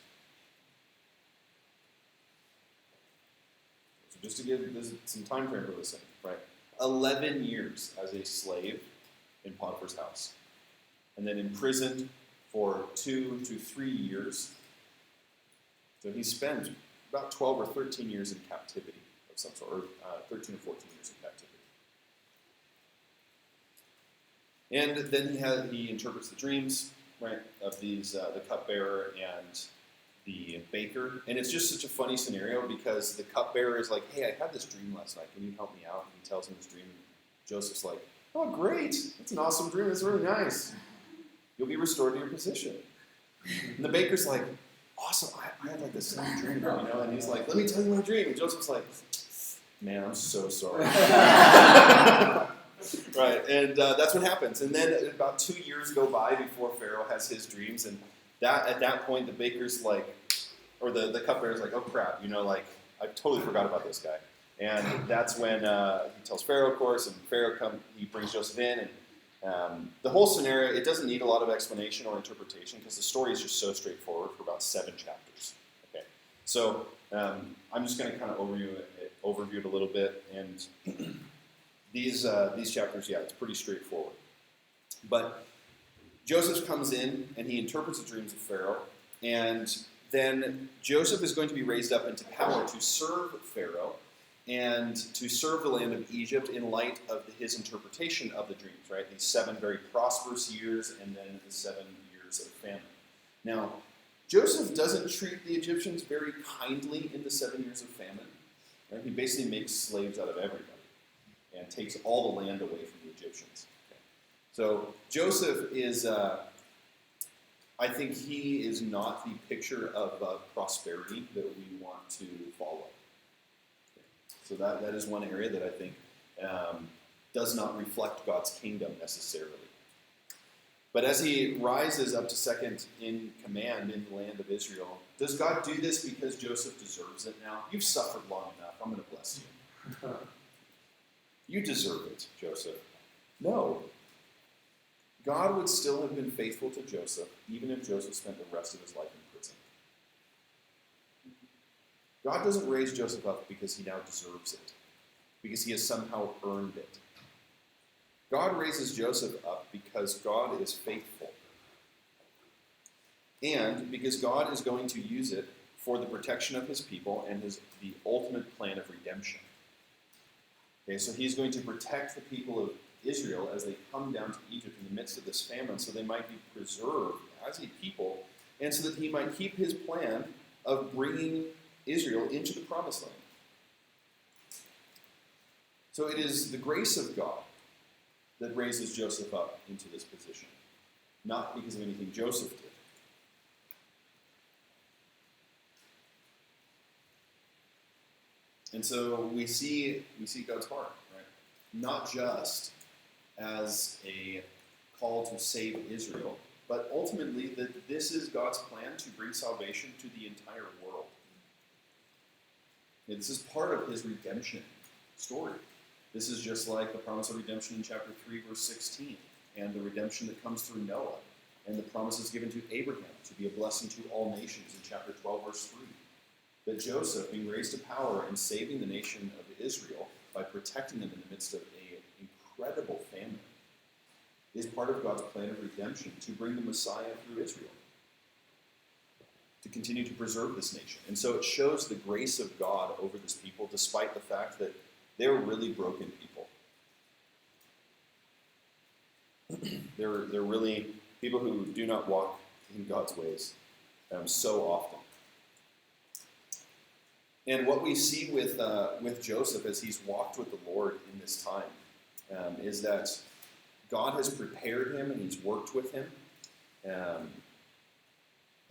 So just to give some time frame for this thing, right? 11 years as a slave in Potiphar's house. And then imprisoned for 2 to 3 years. So he spent about 12 or 13 years in captivity of some sort, or 13 or 14 years in captivity. And then he interprets the dreams, right, of these the cupbearer and the baker. And it's just such a funny scenario because the cupbearer is like, "Hey, I had this dream last night. Can you help me out?" And he tells him his dream. And Joseph's like, "Oh, great. That's an awesome dream. It's really nice. You'll be restored to your position." And the baker's like, "Awesome. I had like the same dream, And he's like, "Let me tell you my dream." And Joseph's like, "Man, I'm so sorry." Right, and that's what happens. And then about 2 years go by before Pharaoh has his dreams, and at that point the baker's like, or the cupbearer's like, "Oh crap, I totally forgot about this guy." And that's when he tells Pharaoh, of course, and Pharaoh he brings Joseph in, and the whole scenario, it doesn't need a lot of explanation or interpretation because the story is just so straightforward for about 7 chapters. Okay, so I'm just going to kind of overview it a little bit, and these chapters, it's pretty straightforward. But Joseph comes in and he interprets the dreams of Pharaoh, and then Joseph is going to be raised up into power to serve Pharaoh and to serve the land of Egypt in light of his interpretation of the dreams, right? These 7 very prosperous years and then the 7 years of famine. Now, Joseph doesn't treat the Egyptians very kindly in the 7 years of famine. Right? He basically makes slaves out of everybody and takes all the land away from the Egyptians. Okay. So Joseph is, I think he is not the picture of prosperity that we want to follow. Okay. So that is one area that I think does not reflect God's kingdom necessarily. But as he rises up to second in command in the land of Israel, does God do this because Joseph deserves it now? You've suffered long enough. I'm going to bless you. You deserve it, Joseph. No. God would still have been faithful to Joseph, even if Joseph spent the rest of his life in prison. God doesn't raise Joseph up because he now deserves it, because he has somehow earned it. God raises Joseph up because God is faithful, and because God is going to use it for the protection of his people and the ultimate plan of redemption. Okay, so he's going to protect the people of Israel as they come down to Egypt in the midst of this famine, so they might be preserved as a people, and so that he might keep his plan of bringing Israel into the promised land. So it is the grace of God that raises Joseph up into this position, not because of anything Joseph did. And so we see God's heart, right? Not just as a call to save Israel, but ultimately that this is God's plan to bring salvation to the entire world. This is part of his redemption story. This is just like the promise of redemption in chapter 3, verse 16, and the redemption that comes through Noah, and the promises given to Abraham to be a blessing to all nations in chapter 12, verse 3. That Joseph, being raised to power and saving the nation of Israel by protecting them in the midst of an incredible famine, is part of God's plan of redemption to bring the Messiah through Israel, to continue to preserve this nation. And so it shows the grace of God over this people, despite the fact that they're really broken people. They're really people who do not walk in God's ways so often. And what we see with Joseph as he's walked with the Lord in this time is that God has prepared him and he's worked with him.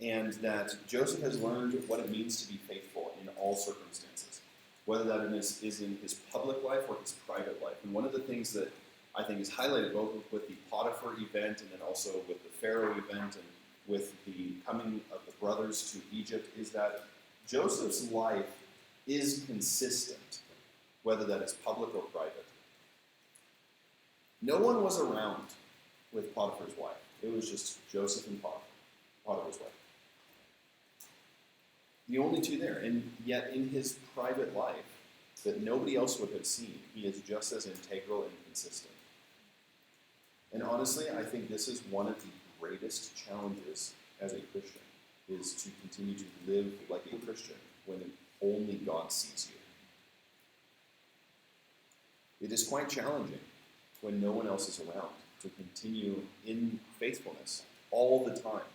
And that Joseph has learned what it means to be faithful in all circumstances, whether that is in his public life or his private life. And one of the things that I think is highlighted both with the Potiphar event and then also with the Pharaoh event and with the coming of the brothers to Egypt is that Joseph's life is consistent, whether that is public or private. No one was around with Potiphar's wife. It was just Joseph and Potiphar's wife. The only two there. And yet in his private life, that nobody else would have seen, he is just as integral and consistent. And honestly, I think this is one of the greatest challenges as a Christian, is to continue to live like a Christian when only God sees you. It is quite challenging when no one else is around to continue in faithfulness all the time.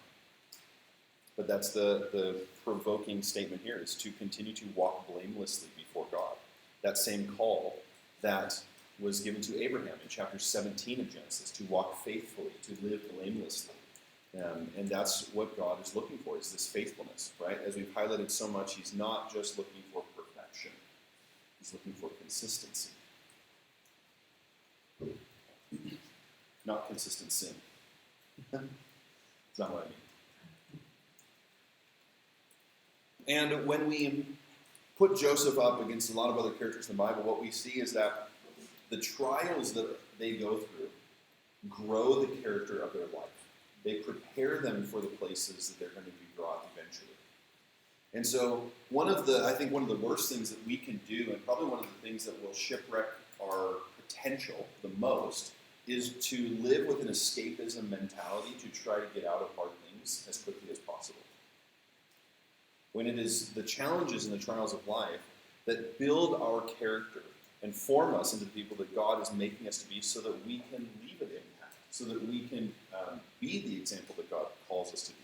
But that's the provoking statement here, is to continue to walk blamelessly before God. That same call that was given to Abraham in chapter 17 of Genesis, to walk faithfully, to live blamelessly. And that's what God is looking for, is this faithfulness, right? As we've highlighted so much, he's not just looking for perfection. He's looking for consistency. Not consistent sin. That's not what I mean. And when we put Joseph up against a lot of other characters in the Bible, what we see is that the trials that they go through grow the character of their life. They prepare them for the places that they're going to be brought eventually. And so I think one of the worst things that we can do, and probably one of the things that will shipwreck our potential the most, is to live with an escapism mentality to try to get out of hard things as quickly as possible. When it is the challenges and the trials of life that build our character and form us into the people that God is making us to be, so that we can leave an impact, so that we can be the example that God calls us to be.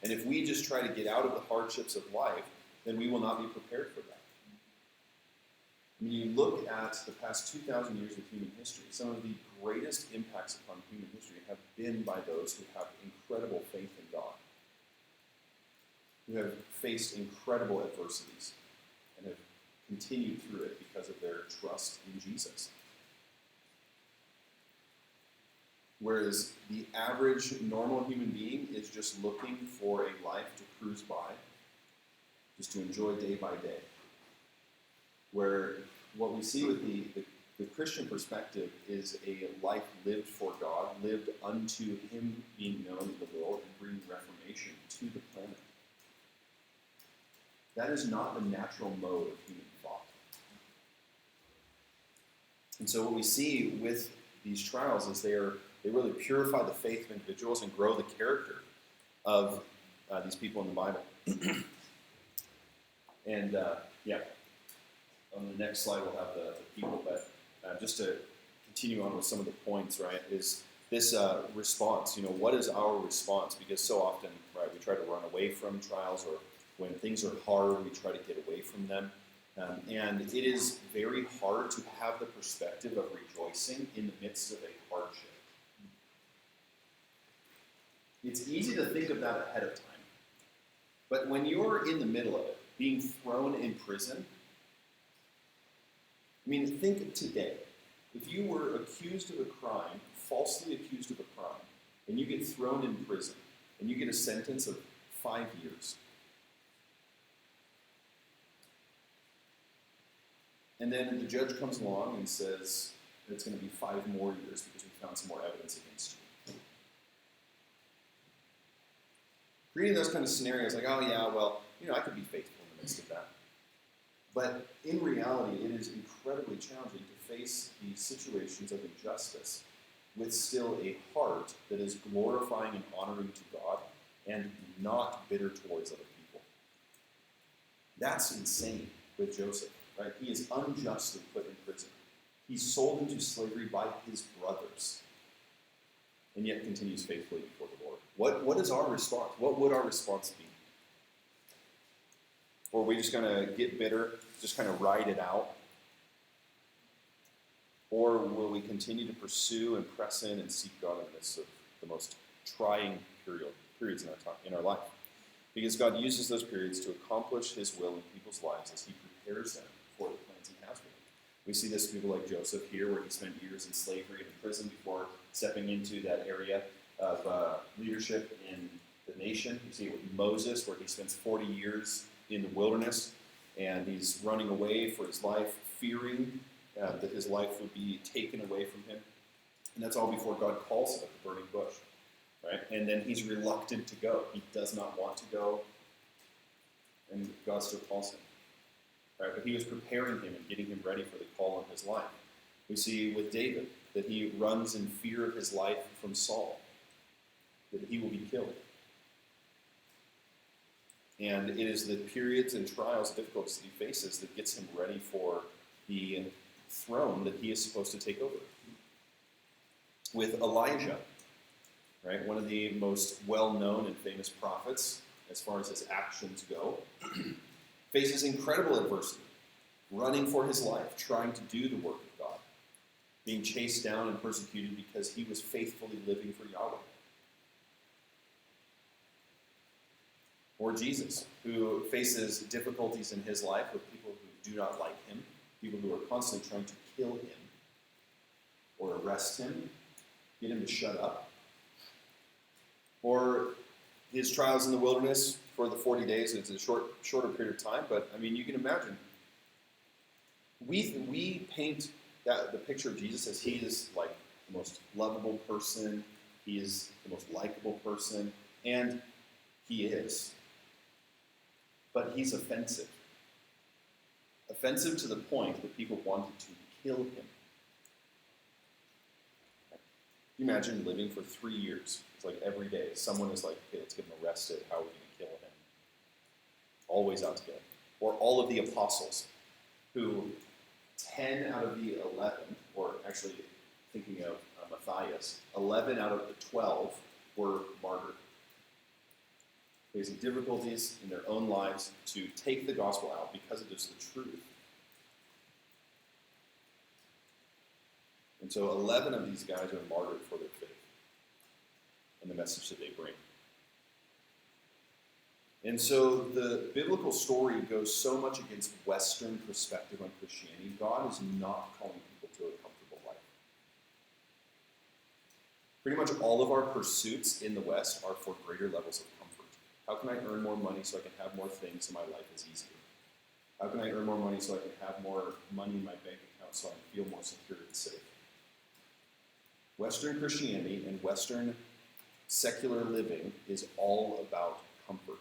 And if we just try to get out of the hardships of life, then we will not be prepared for that. When you look at the past 2,000 years of human history, some of the greatest impacts upon human history have been by those who have incredible faith in God, who have faced incredible adversities and have continued through it because of their trust in Jesus. Whereas the average normal human being is just looking for a life to cruise by, just to enjoy day by day. Where what we see with the Christian perspective is a life lived for God, lived unto Him being known in the world and bringing reformation to the planet. That is not the natural mode of human thought. And so what we see with these trials is they really purify the faith of individuals and grow the character of these people in the Bible. And on the next slide we'll have the people, but just to continue on with some of the points, right, is this response. What is our response? Because so often, right, we try to run away from trials, or when things are hard, we try to get away from them. And it is very hard to have the perspective of rejoicing in the midst of a hardship. It's easy to think of that ahead of time. But when you're in the middle of it, being thrown in prison, think today. If you were accused of a crime, falsely accused of a crime, and you get thrown in prison, and you get a sentence of 5 years, and then the judge comes along and says it's going to be 5 more years because we found some more evidence against you. Reading those kind of scenarios, like, oh yeah, well, I could be faithful in the midst of that. But in reality, it is incredibly challenging to face these situations of injustice with still a heart that is glorifying and honoring to God and not bitter towards other people. That's insane with Joseph, right? He is unjustly put in prison. He's sold into slavery by his brothers, and yet continues faithfully before the Lord. What is our response? What would our response be? Or are we just going to get bitter, just kind of ride it out? Or will we continue to pursue and press in and seek God in the midst of the most trying periods in our life? Because God uses those periods to accomplish His will in people's lives as He prepares them for the plans He has for them. We see this with people like Joseph here, where he spent years in slavery and in prison before stepping into that area of leadership in the nation. You see it with Moses, where he spends 40 years in the wilderness, and he's running away for his life, fearing that his life would be taken away from him. And that's all before God calls him at the burning bush, right? And then he's reluctant to go. He does not want to go, and God still calls him, right? But he was preparing him and getting him ready for the call on his life. We see with David that he runs in fear of his life from Saul, that he will be killed. And it is the periods and trials and difficulties that he faces that gets him ready for the throne that he is supposed to take over. With Elijah, right, one of the most well-known and famous prophets, as far as his actions go, faces incredible adversity, running for his life, trying to do the work of God, being chased down and persecuted because he was faithfully living for Yahweh. Or Jesus, who faces difficulties in his life with people who do not like him, people who are constantly trying to kill him or arrest him, get him to shut up. Or his trials in the wilderness for the 40 days. It's a shorter period of time, but you can imagine. We paint the picture of Jesus as he is like the most lovable person, he is the most likable person, and he is. But he's offensive. Offensive to the point that people wanted to kill him. Can you imagine living for 3 years? It's like every day, someone is like, okay, let's get him arrested. How are we going to kill him? Always out to get him. Or all of the apostles, who 10 out of the 11, or actually thinking of Matthias, 11 out of the 12 were martyred, facing difficulties in their own lives to take the gospel out because it is the truth. And so 11 of these guys are martyred for their faith and the message that they bring. And so the biblical story goes so much against Western perspective on Christianity. God is not calling people to a comfortable life. Pretty much all of our pursuits in the West are for greater levels of comfort. How can I earn more money so I can have more things so my life is easier? How can I earn more money so I can have more money in my bank account so I feel more secure and safe? Western Christianity and Western secular living is all about comfort.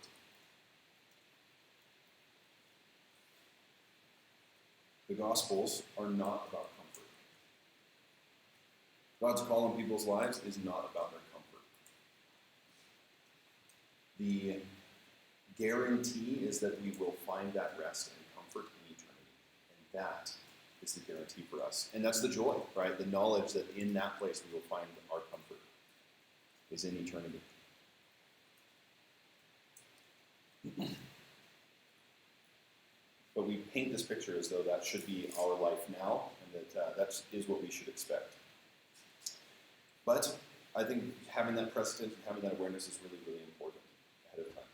The Gospels are not about comfort. God's call on people's lives is not about their comfort. The guarantee is that we will find that rest and comfort in eternity. And that is the guarantee for us. And that's the joy, right? The knowledge that in that place we will find our comfort is in eternity. But we paint this picture as though that should be our life now, and that is what we should expect. But I think having that precedent and having that awareness is really, really important ahead of time.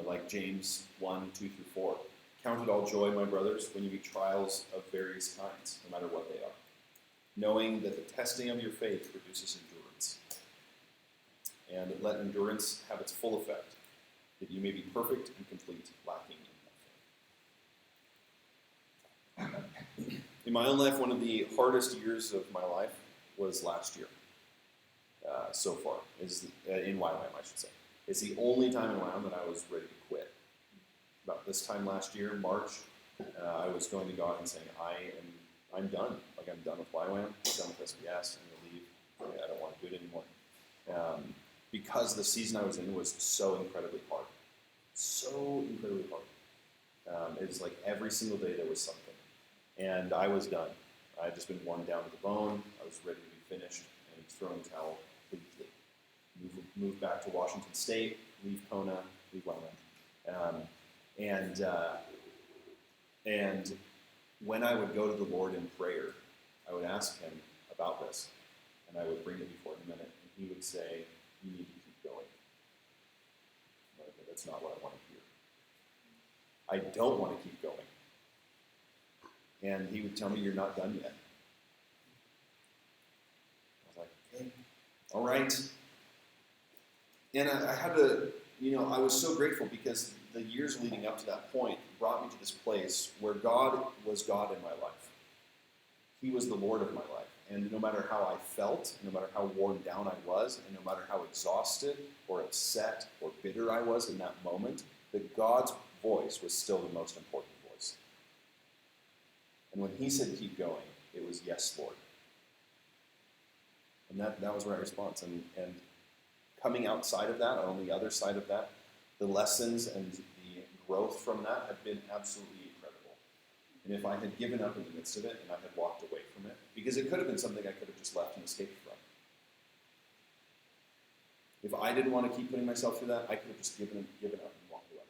Like James 1, 2 through 4. Count it all joy, my brothers, when you meet trials of various kinds, no matter what they are, knowing that the testing of your faith produces endurance. And let endurance have its full effect, that you may be perfect and complete, lacking in nothing. In my own life, one of the hardest years of my life was last year, so far, in YWAM, I should say. It's the only time in YWAM that I was ready to quit. About this time last year, March, I was going to God and saying, I'm done. Like, I'm done with YWAM, I'm done with SBS, I'm going to leave. I don't want to do it anymore. Because the season I was in was so incredibly hard. So incredibly hard. It was like every single day there was something. And I was done. I had just been worn down to the bone. I was ready to be finished and throwing the towel completely. Move back to Washington State, leave Kona, leave YWAM. And when I would go to the Lord in prayer, I would ask him about this. And I would bring it before him in a minute. And he would say, you need to keep going. Okay, that's not what I want to hear. I don't want to keep going. And he would tell me, you're not done yet. I was like, okay, all right. And I had to, I was so grateful because the years leading up to that point brought me to this place where God was God in my life. He was the Lord of my life. And no matter how I felt, no matter how worn down I was, and no matter how exhausted or upset or bitter I was in that moment, that God's voice was still the most important voice. And when he said keep going, it was yes, Lord. And that was my response. And coming outside of that, on the other side of that, the lessons and the growth from that have been absolutely incredible. And if I had given up in the midst of it and I had walked away from it, because it could have been something I could have just left and escaped from. If I didn't want to keep putting myself through that, I could have just given up and walked away.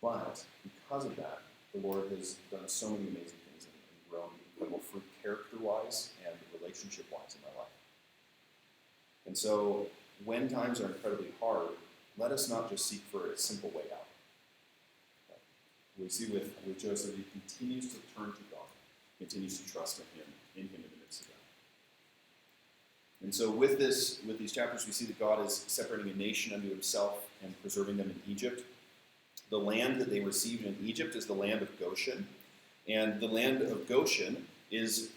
But because of that, the Lord has done so many amazing things and grown incredible fruit character-wise and relationship-wise in my life. And so when times are incredibly hard, let us not just seek for a simple way out. We see with Joseph, he continues to turn to God, continues to trust in him in the midst of that. And so with these chapters, we see that God is separating a nation unto himself and preserving them in Egypt. The land that they received in Egypt is the land of Goshen. And the land of Goshen is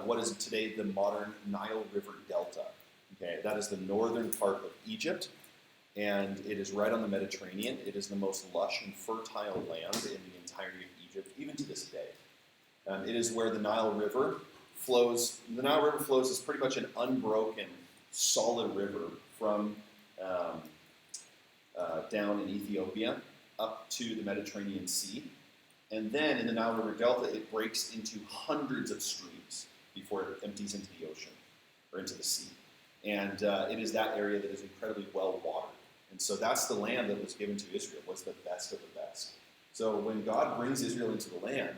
what is today the modern Nile River Delta. Okay, that is the northern part of Egypt, and it is right on the Mediterranean. It is the most lush and fertile land in the entirety of Egypt, even to this day. It is where the Nile River flows. The Nile River flows as pretty much an unbroken, solid river from down in Ethiopia up to the Mediterranean Sea. And then in the Nile River Delta, it breaks into hundreds of streams before it empties into the ocean or into the sea. And it is that area that is incredibly well watered. And so that's the land that was given to Israel, was the best of the best. So when God brings Israel into the land,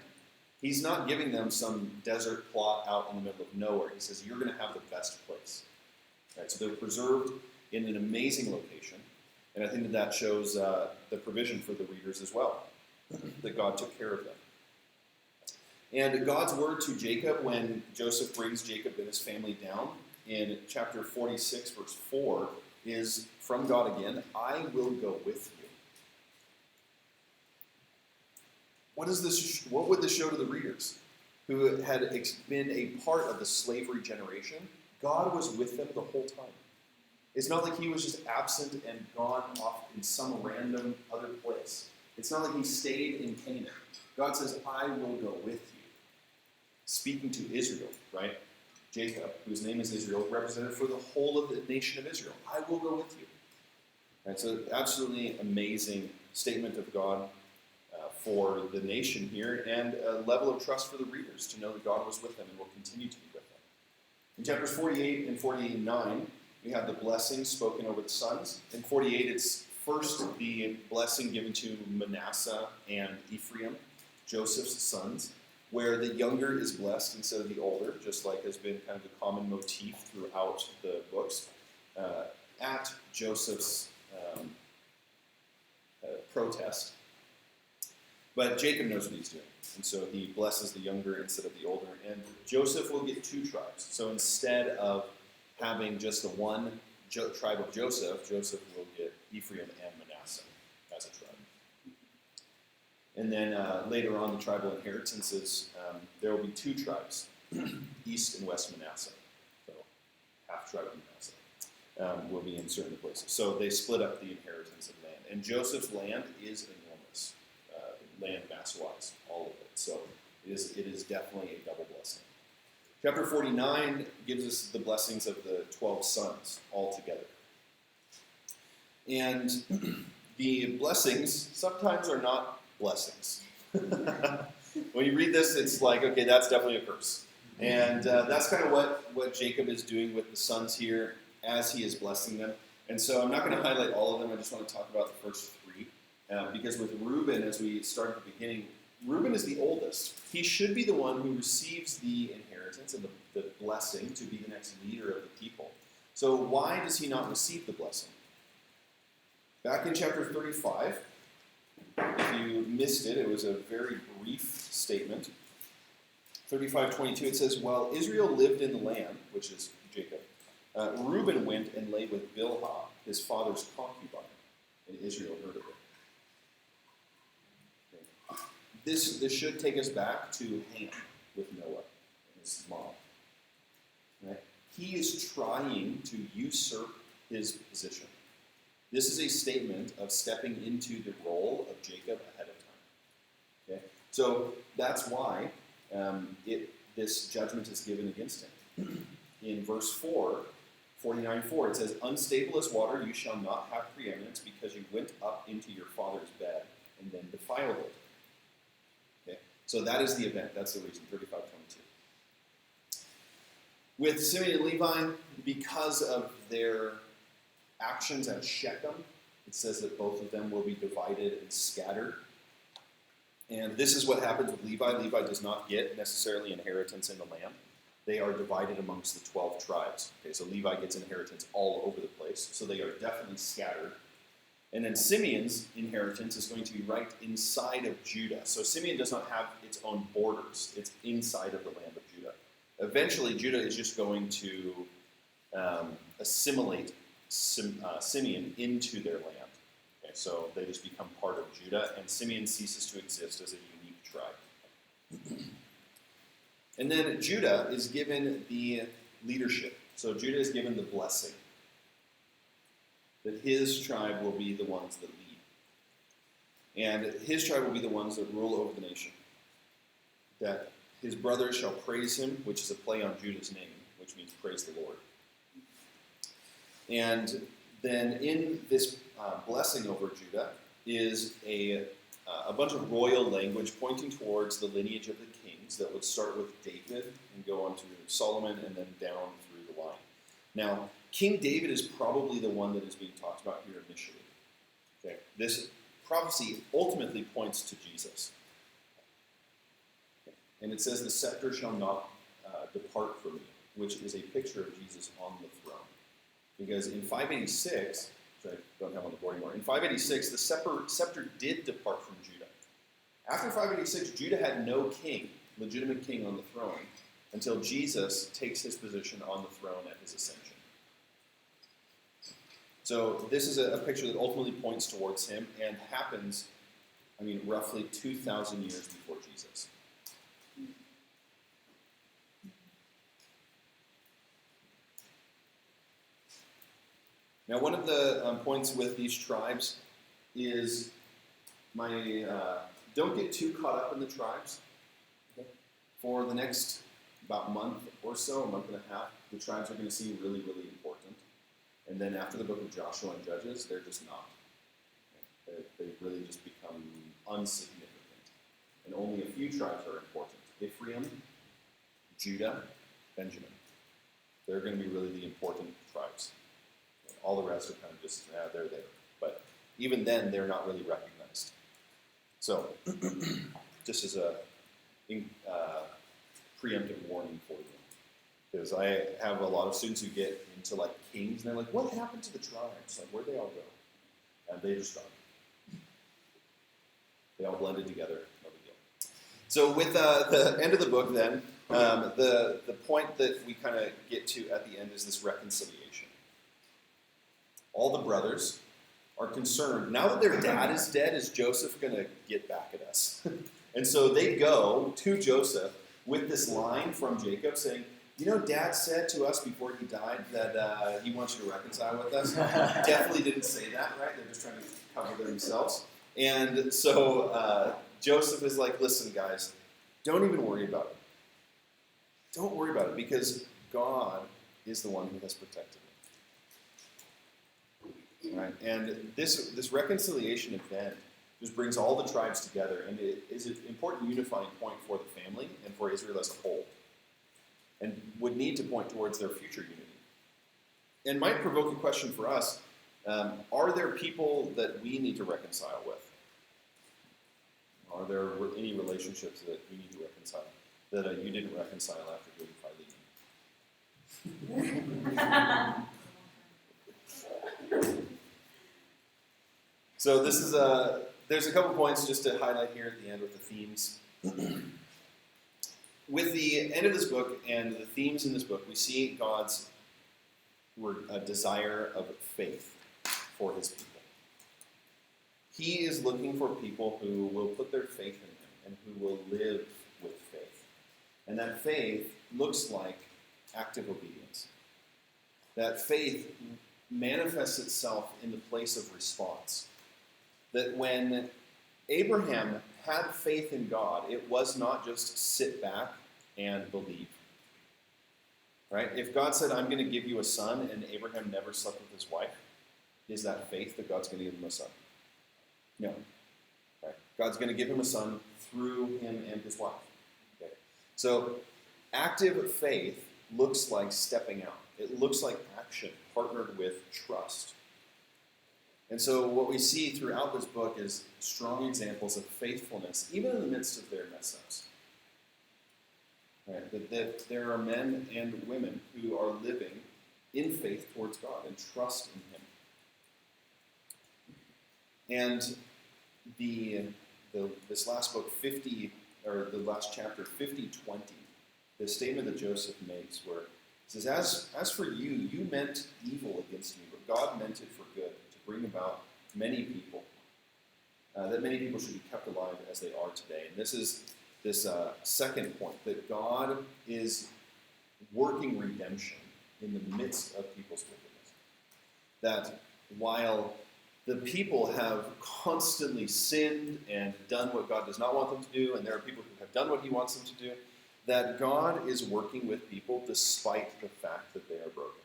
he's not giving them some desert plot out in the middle of nowhere. He says, you're going to have the best place. Right, so they're preserved in an amazing location. And I think that shows the provision for the readers as well, that God took care of them. And God's word to Jacob when Joseph brings Jacob and his family down in chapter 46, verse 4, is from God again, I will go with you. what would this show to the readers who had been a part of the slavery generation? God was with them the whole time. It's not like he was just absent and gone off in some random other place. It's not like he stayed in Canaan. God says, I will go with you. Speaking to Israel, right? Jacob, whose name is Israel, represented for the whole of the nation of Israel. I will go with you. And so absolutely amazing statement of God for the nation here, and a level of trust for the readers to know that God was with them and will continue to be with them. In chapters 48 and 49, we have the blessing spoken over the sons. In 48, it's first the blessing given to Manasseh and Ephraim, Joseph's sons, where the younger is blessed instead of the older, just like has been kind of the common motif throughout the books. At Joseph's protest. But Jacob knows what he's doing, and so he blesses the younger instead of the older. And Joseph will get 2 tribes. So instead of having just the one tribe of Joseph, Joseph will get Ephraim and Manasseh as a tribe. And then later on, the tribal inheritances, there will be 2 tribes, East and West Manasseh. So half tribe of Manasseh will be in certain places. So they split up the inheritance of land. And Joseph's land is enormous, land mass-wise, all of it. So it is definitely a double blessing. Chapter 49 gives us the blessings of the 12 sons all together. And the blessings sometimes are not blessings. When you read this, it's like, okay, that's definitely a curse. And that's kind of what Jacob is doing with the sons here as he is blessing them. And so I'm not going to highlight all of them. I just want to talk about the first 3. Because with Reuben, as we start at the beginning, Reuben is the oldest. He should be the one who receives the inheritance and the blessing to be the next leader of the people. So why does he not receive the blessing? Back in chapter 35, if you missed it, it was a very brief statement. 35:22, it says, while Israel lived in the land, which is Jacob, Reuben went and lay with Bilhah, his father's concubine, and Israel heard of it. This should take us back to Ham with Noah and his mom. Right? He is trying to usurp his position. This is a statement of stepping into the role of Jacob ahead of time. Okay? So that's why this judgment is given against him. In verse 4, 49:4, it says, unstable as water, you shall not have preeminence because you went up into your father's bed and then defiled it. Okay? So that is the event. That's the reason, 35:22. With Simeon and Levi, because of their actions at Shechem, it says that both of them will be divided and scattered. And this is what happens with Levi. Levi does not get necessarily inheritance in the land. They are divided amongst the 12 tribes. Okay, so Levi gets inheritance all over the place. So they are definitely scattered. And then Simeon's inheritance is going to be right inside of Judah. So Simeon does not have its own borders. It's inside of the land of Judah. Eventually, Judah is just going to assimilate Simeon into their land. Okay, so they just become part of Judah, and Simeon ceases to exist as a unique tribe. And then Judah is given the leadership. So Judah is given the blessing, that his tribe will be the ones that lead. And his tribe will be the ones that rule over the nation. That his brothers shall praise him, which is a play on Judah's name, which means praise the Lord. And then in this blessing over Judah is a bunch of royal language pointing towards the lineage of the kings that would start with David and go on to Solomon and then down through the line. Now, King David is probably the one that is being talked about here initially. Okay? This prophecy ultimately points to Jesus. Okay? And it says, the scepter shall not depart from you, which is a picture of Jesus on the throne. Because in 586, which I don't have on the board anymore, in 586, the scepter did depart from Judah. After 586, Judah had no king, legitimate king on the throne, until Jesus takes his position on the throne at his ascension. So this is a picture that ultimately points towards him and happens roughly 2,000 years before Jesus. Now, one of the points with these tribes is don't get too caught up in the tribes. For the next about month or so, a month and a half, the tribes are going to seem really, really important. And then after the book of Joshua and Judges, they're just not. They really just become unsignificant. And only a few tribes are important. Ephraim, Judah, Benjamin. They're going to be really the important tribes. All the rest are kind of just, they're there. But even then, they're not really recognized. So, just as a preemptive warning for you. Because I have a lot of students who get into like kings, and they're like, what happened to the tribes? Like, where'd they all go? And they just gone. They all blended together, no big deal. So with the end of the book then, the point that we kind of get to at the end is this reconciliation. All the brothers are concerned, now that their dad is dead, is Joseph going to get back at us? And so they go to Joseph with this line from Jacob saying, Dad said to us before he died that he wants you to reconcile with us. Definitely didn't say that, right? They're just trying to cover themselves. And so Joseph is like, listen, guys, don't even worry about it. Don't worry about it, because God is the one who has protected me. Right? And this reconciliation event just brings all the tribes together, and it is an important unifying point for the family and for Israel as a whole, and would need to point towards their future unity. And might provoke a question for us, are there people that we need to reconcile with? Are there any relationships that we need to reconcile that you didn't reconcile after doing Philemon? So this is there's a couple points just to highlight here at the end with the themes. With the end of this book and the themes in this book, we see God's desire of faith for his people. He is looking for people who will put their faith in him and who will live with faith. And that faith looks like active obedience. That faith manifests itself in the place of response. That when Abraham had faith in God, it was not just sit back and believe. Right? If God said, I'm going to give you a son, and Abraham never slept with his wife, is that faith that God's going to give him a son? No. Right? God's going to give him a son through him and his wife. Okay? So active faith looks like stepping out. It looks like action partnered with trust. And so what we see throughout this book is strong examples of faithfulness, even in the midst of their mess-ups. Right? That there are men and women who are living in faith towards God and trust in him. And this last book, the last chapter, 50-20, the statement that Joseph makes where he says, as for you, you meant evil against me, but God meant it for good, to bring about many people, that many people should be kept alive as they are today. And this is this second point, that God is working redemption in the midst of people's wickedness. That while the people have constantly sinned and done what God does not want them to do, and there are people who have done what he wants them to do, that God is working with people despite the fact that they are broken.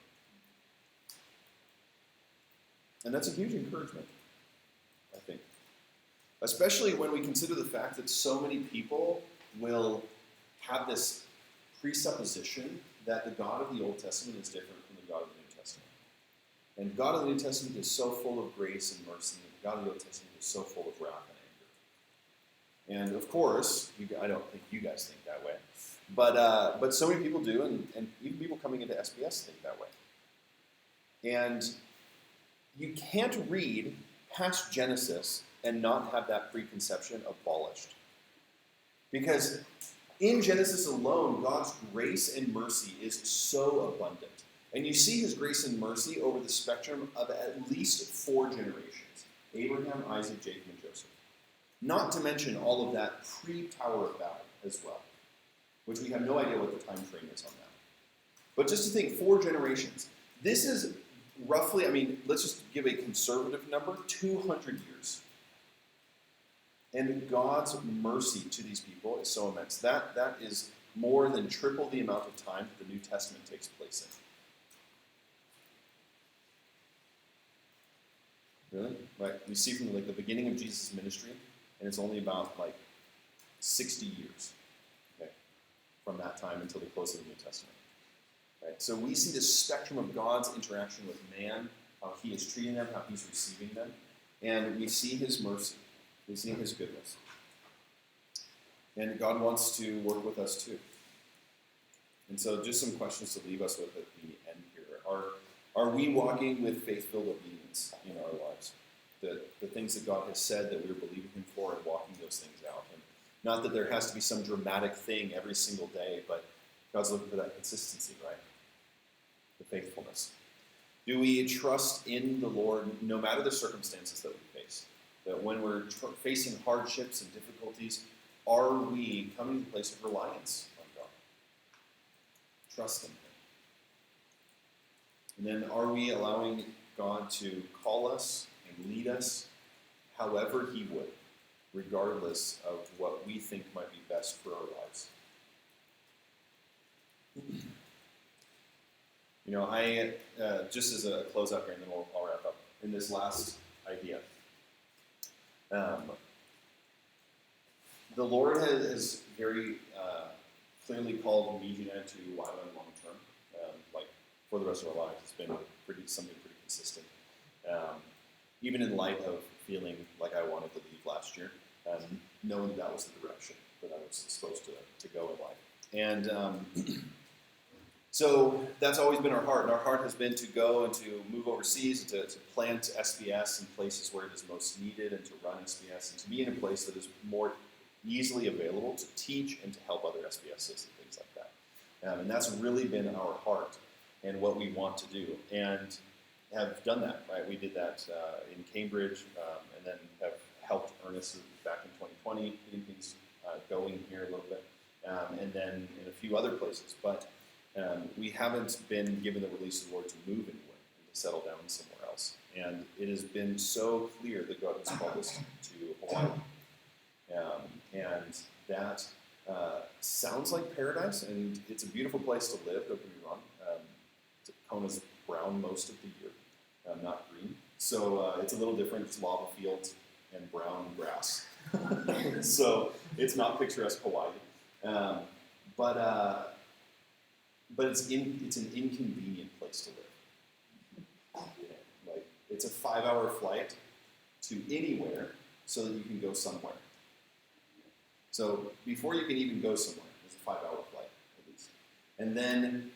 And that's a huge encouragement, I think. Especially when we consider the fact that so many people will have this presupposition that the God of the Old Testament is different from the God of the New Testament. And God of the New Testament is so full of grace and mercy, and the God of the Old Testament is so full of wrath and anger. And of course, I don't think you guys think that way, but so many people do, and even people coming into SBS think that way. And you can't read past Genesis and not have that preconception abolished. Because in Genesis alone, God's grace and mercy is so abundant. And you see his grace and mercy over the spectrum of at least 4 generations. Abraham, Isaac, Jacob, and Joseph. Not to mention all of that pre-Tower of Babel as well, which we have no idea what the time frame is on that. But just to think, 4 generations. This is roughly, let's just give a conservative number, 200 years. And God's mercy to these people is so immense. That is more than triple the amount of time that the New Testament takes place in. Really? Right? You see from the beginning of Jesus' ministry, and it's only about 60 years, okay, from that time until the close of the New Testament. Right? So we see the spectrum of God's interaction with man, how he is treating them, how he's receiving them, and we see his mercy. We see his goodness. And God wants to work with us too. And so just some questions to leave us with at the end here. Are we walking with faith-filled obedience in our lives? The things that God has said that we're believing him for and walking those things out. And not that there has to be some dramatic thing every single day, but God's looking for that consistency, right? The faithfulness. Do we trust in the Lord no matter the circumstances that we face? That when we're facing hardships and difficulties, are we coming to a place of reliance on God? Trust in him. And then are we allowing God to call us and lead us however he would, regardless of what we think might be best for our lives? I just as a closeout here, and then I'll wrap up, in this last idea. The Lord has very clearly called me and to Lila long term. For the rest of our lives, it's been something pretty consistent. Even in light of feeling like I wanted to leave last year, knowing that was the direction that I was supposed to go in life. And so that's always been our heart. And our heart has been to go and to move overseas, to plant SBS in places where it is most needed, and to run SBS, and to be in a place that is more easily available to teach and to help other SBSs and things like that. And that's really been our heart and what we want to do, and have done that, right? We did that in Cambridge, and then have helped Ernest back in 2020, getting things going here a little bit, and then in a few other places. But we haven't been given the release of the Lord to move anywhere and to settle down somewhere else. And it has been so clear that God has called us to Hawaii. And that sounds like paradise, and it's a beautiful place to live, don't get me wrong. Kona's brown most of the year, not green. So it's a little different. It's lava fields and brown grass. So it's not picturesque Hawaii. But it's an inconvenient place to live. It's a 5-hour flight to anywhere so that you can go somewhere. So before you can even go somewhere, it's a 5-hour flight at least. And then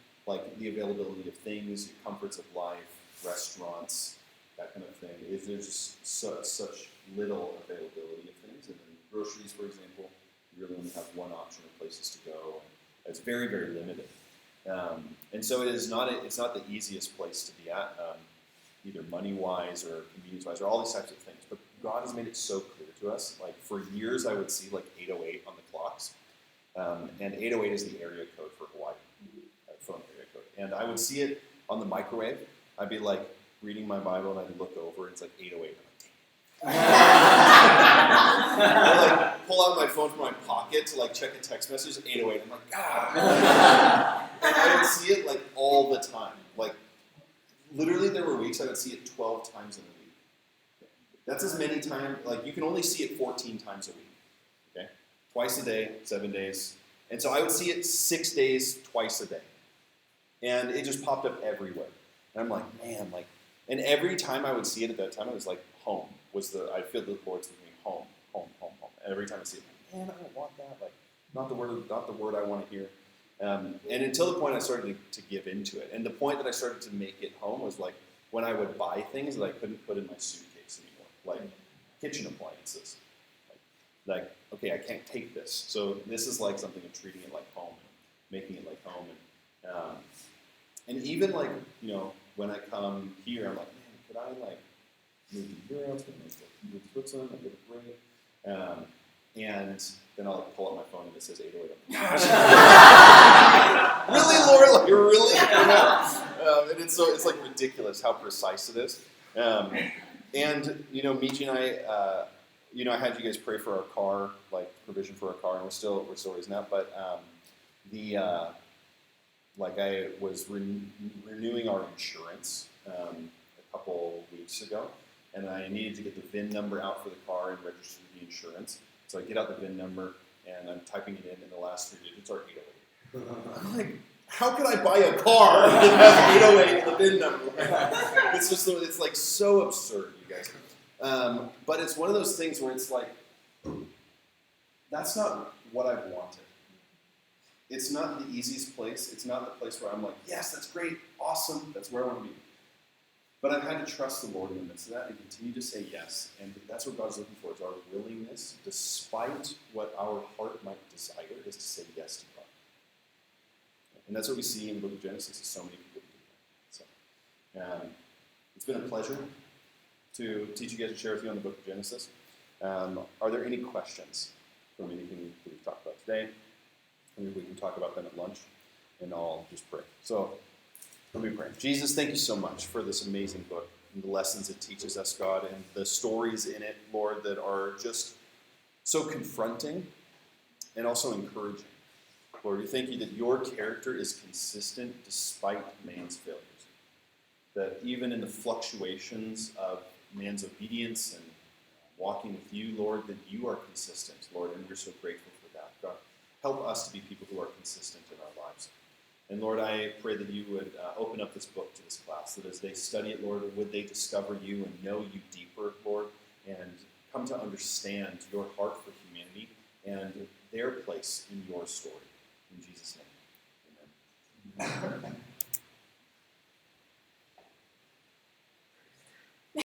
the availability of things, your comforts of life, restaurants, that kind of thing. There's just such little availability of things. And then groceries, for example, you really only have one option of places to go. And it's very, very limited. And so it's not the easiest place to be at, either money-wise or convenience-wise or all these types of things. But God has made it so clear to us. For years, I would see 808 on the clocks. And 808 is the area code for Hawaii, phone area code. And I would see it on the microwave. I'd be reading my Bible, and I'd look over, and it's 808. I'm I pull out my phone from my pocket to check a text message. 808. I'm ah. And I would see it all the time. Literally, there were weeks I would see it 12 times in a week. That's as many times. You can only see it 14 times a week. Okay, twice a day, 7 days, and so I would see it 6 days, twice a day, and it just popped up everywhere. And I'm man, and every time I would see it at that time, it was home was I feel the Lord's with me, home. And every time I see it, man, I don't want that. Not the word I want to hear. And until the point I started to give into it. And the point that I started to make it home was when I would buy things that I couldn't put in my suitcase anymore, kitchen appliances. Okay, I can't take this. So this is something of treating it like home, making it like home. And even when I come here, I'm man, could I move to Europe, move to Switzerland, get a break? And then I'll like pull up my phone and it says 808. Really, Lord? Like, really? You know? And it's like ridiculous how precise it is. And Miji and I, I had you guys pray for our car, like provision for our car, and we're still raising that. But I was renewing our insurance a couple weeks ago, and I needed to get the VIN number out for the car and register the insurance. So I get out the VIN number, and I'm typing it in, and the last 3 digits are 808. I'm like, how can I buy a car that has 808 in the VIN number? It's like so absurd, you guys. But it's one of those things where it's like, that's not what I've wanted. It's not the easiest place. It's not the place where I'm like, yes, that's great, awesome, that's where I want to be. But I've had to trust the Lord in the midst of that and continue to say yes. And that's what God's looking for, is our willingness, despite what our heart might desire, is to say yes to God. And that's what we see in the book of Genesis, is so many people do that. So, it's been a pleasure to teach you guys and share with you on the book of Genesis. Are there any questions from anything that we've talked about today? Maybe we can talk about them at lunch, and I'll just pray. So, let me pray. Jesus, thank you so much for this amazing book and the lessons it teaches us, God, and the stories in it, Lord, that are just so confronting and also encouraging. Lord, we thank you that your character is consistent despite man's failures. That even in the fluctuations of man's obedience and walking with you, Lord, that you are consistent, Lord, and we're so grateful for that. God, help us to be people who are consistent in our lives. And Lord, I pray that you would open up this book to this class, that as they study it, Lord, would they discover you and know you deeper, Lord, and come to understand your heart for humanity and their place in your story. In Jesus' name, amen.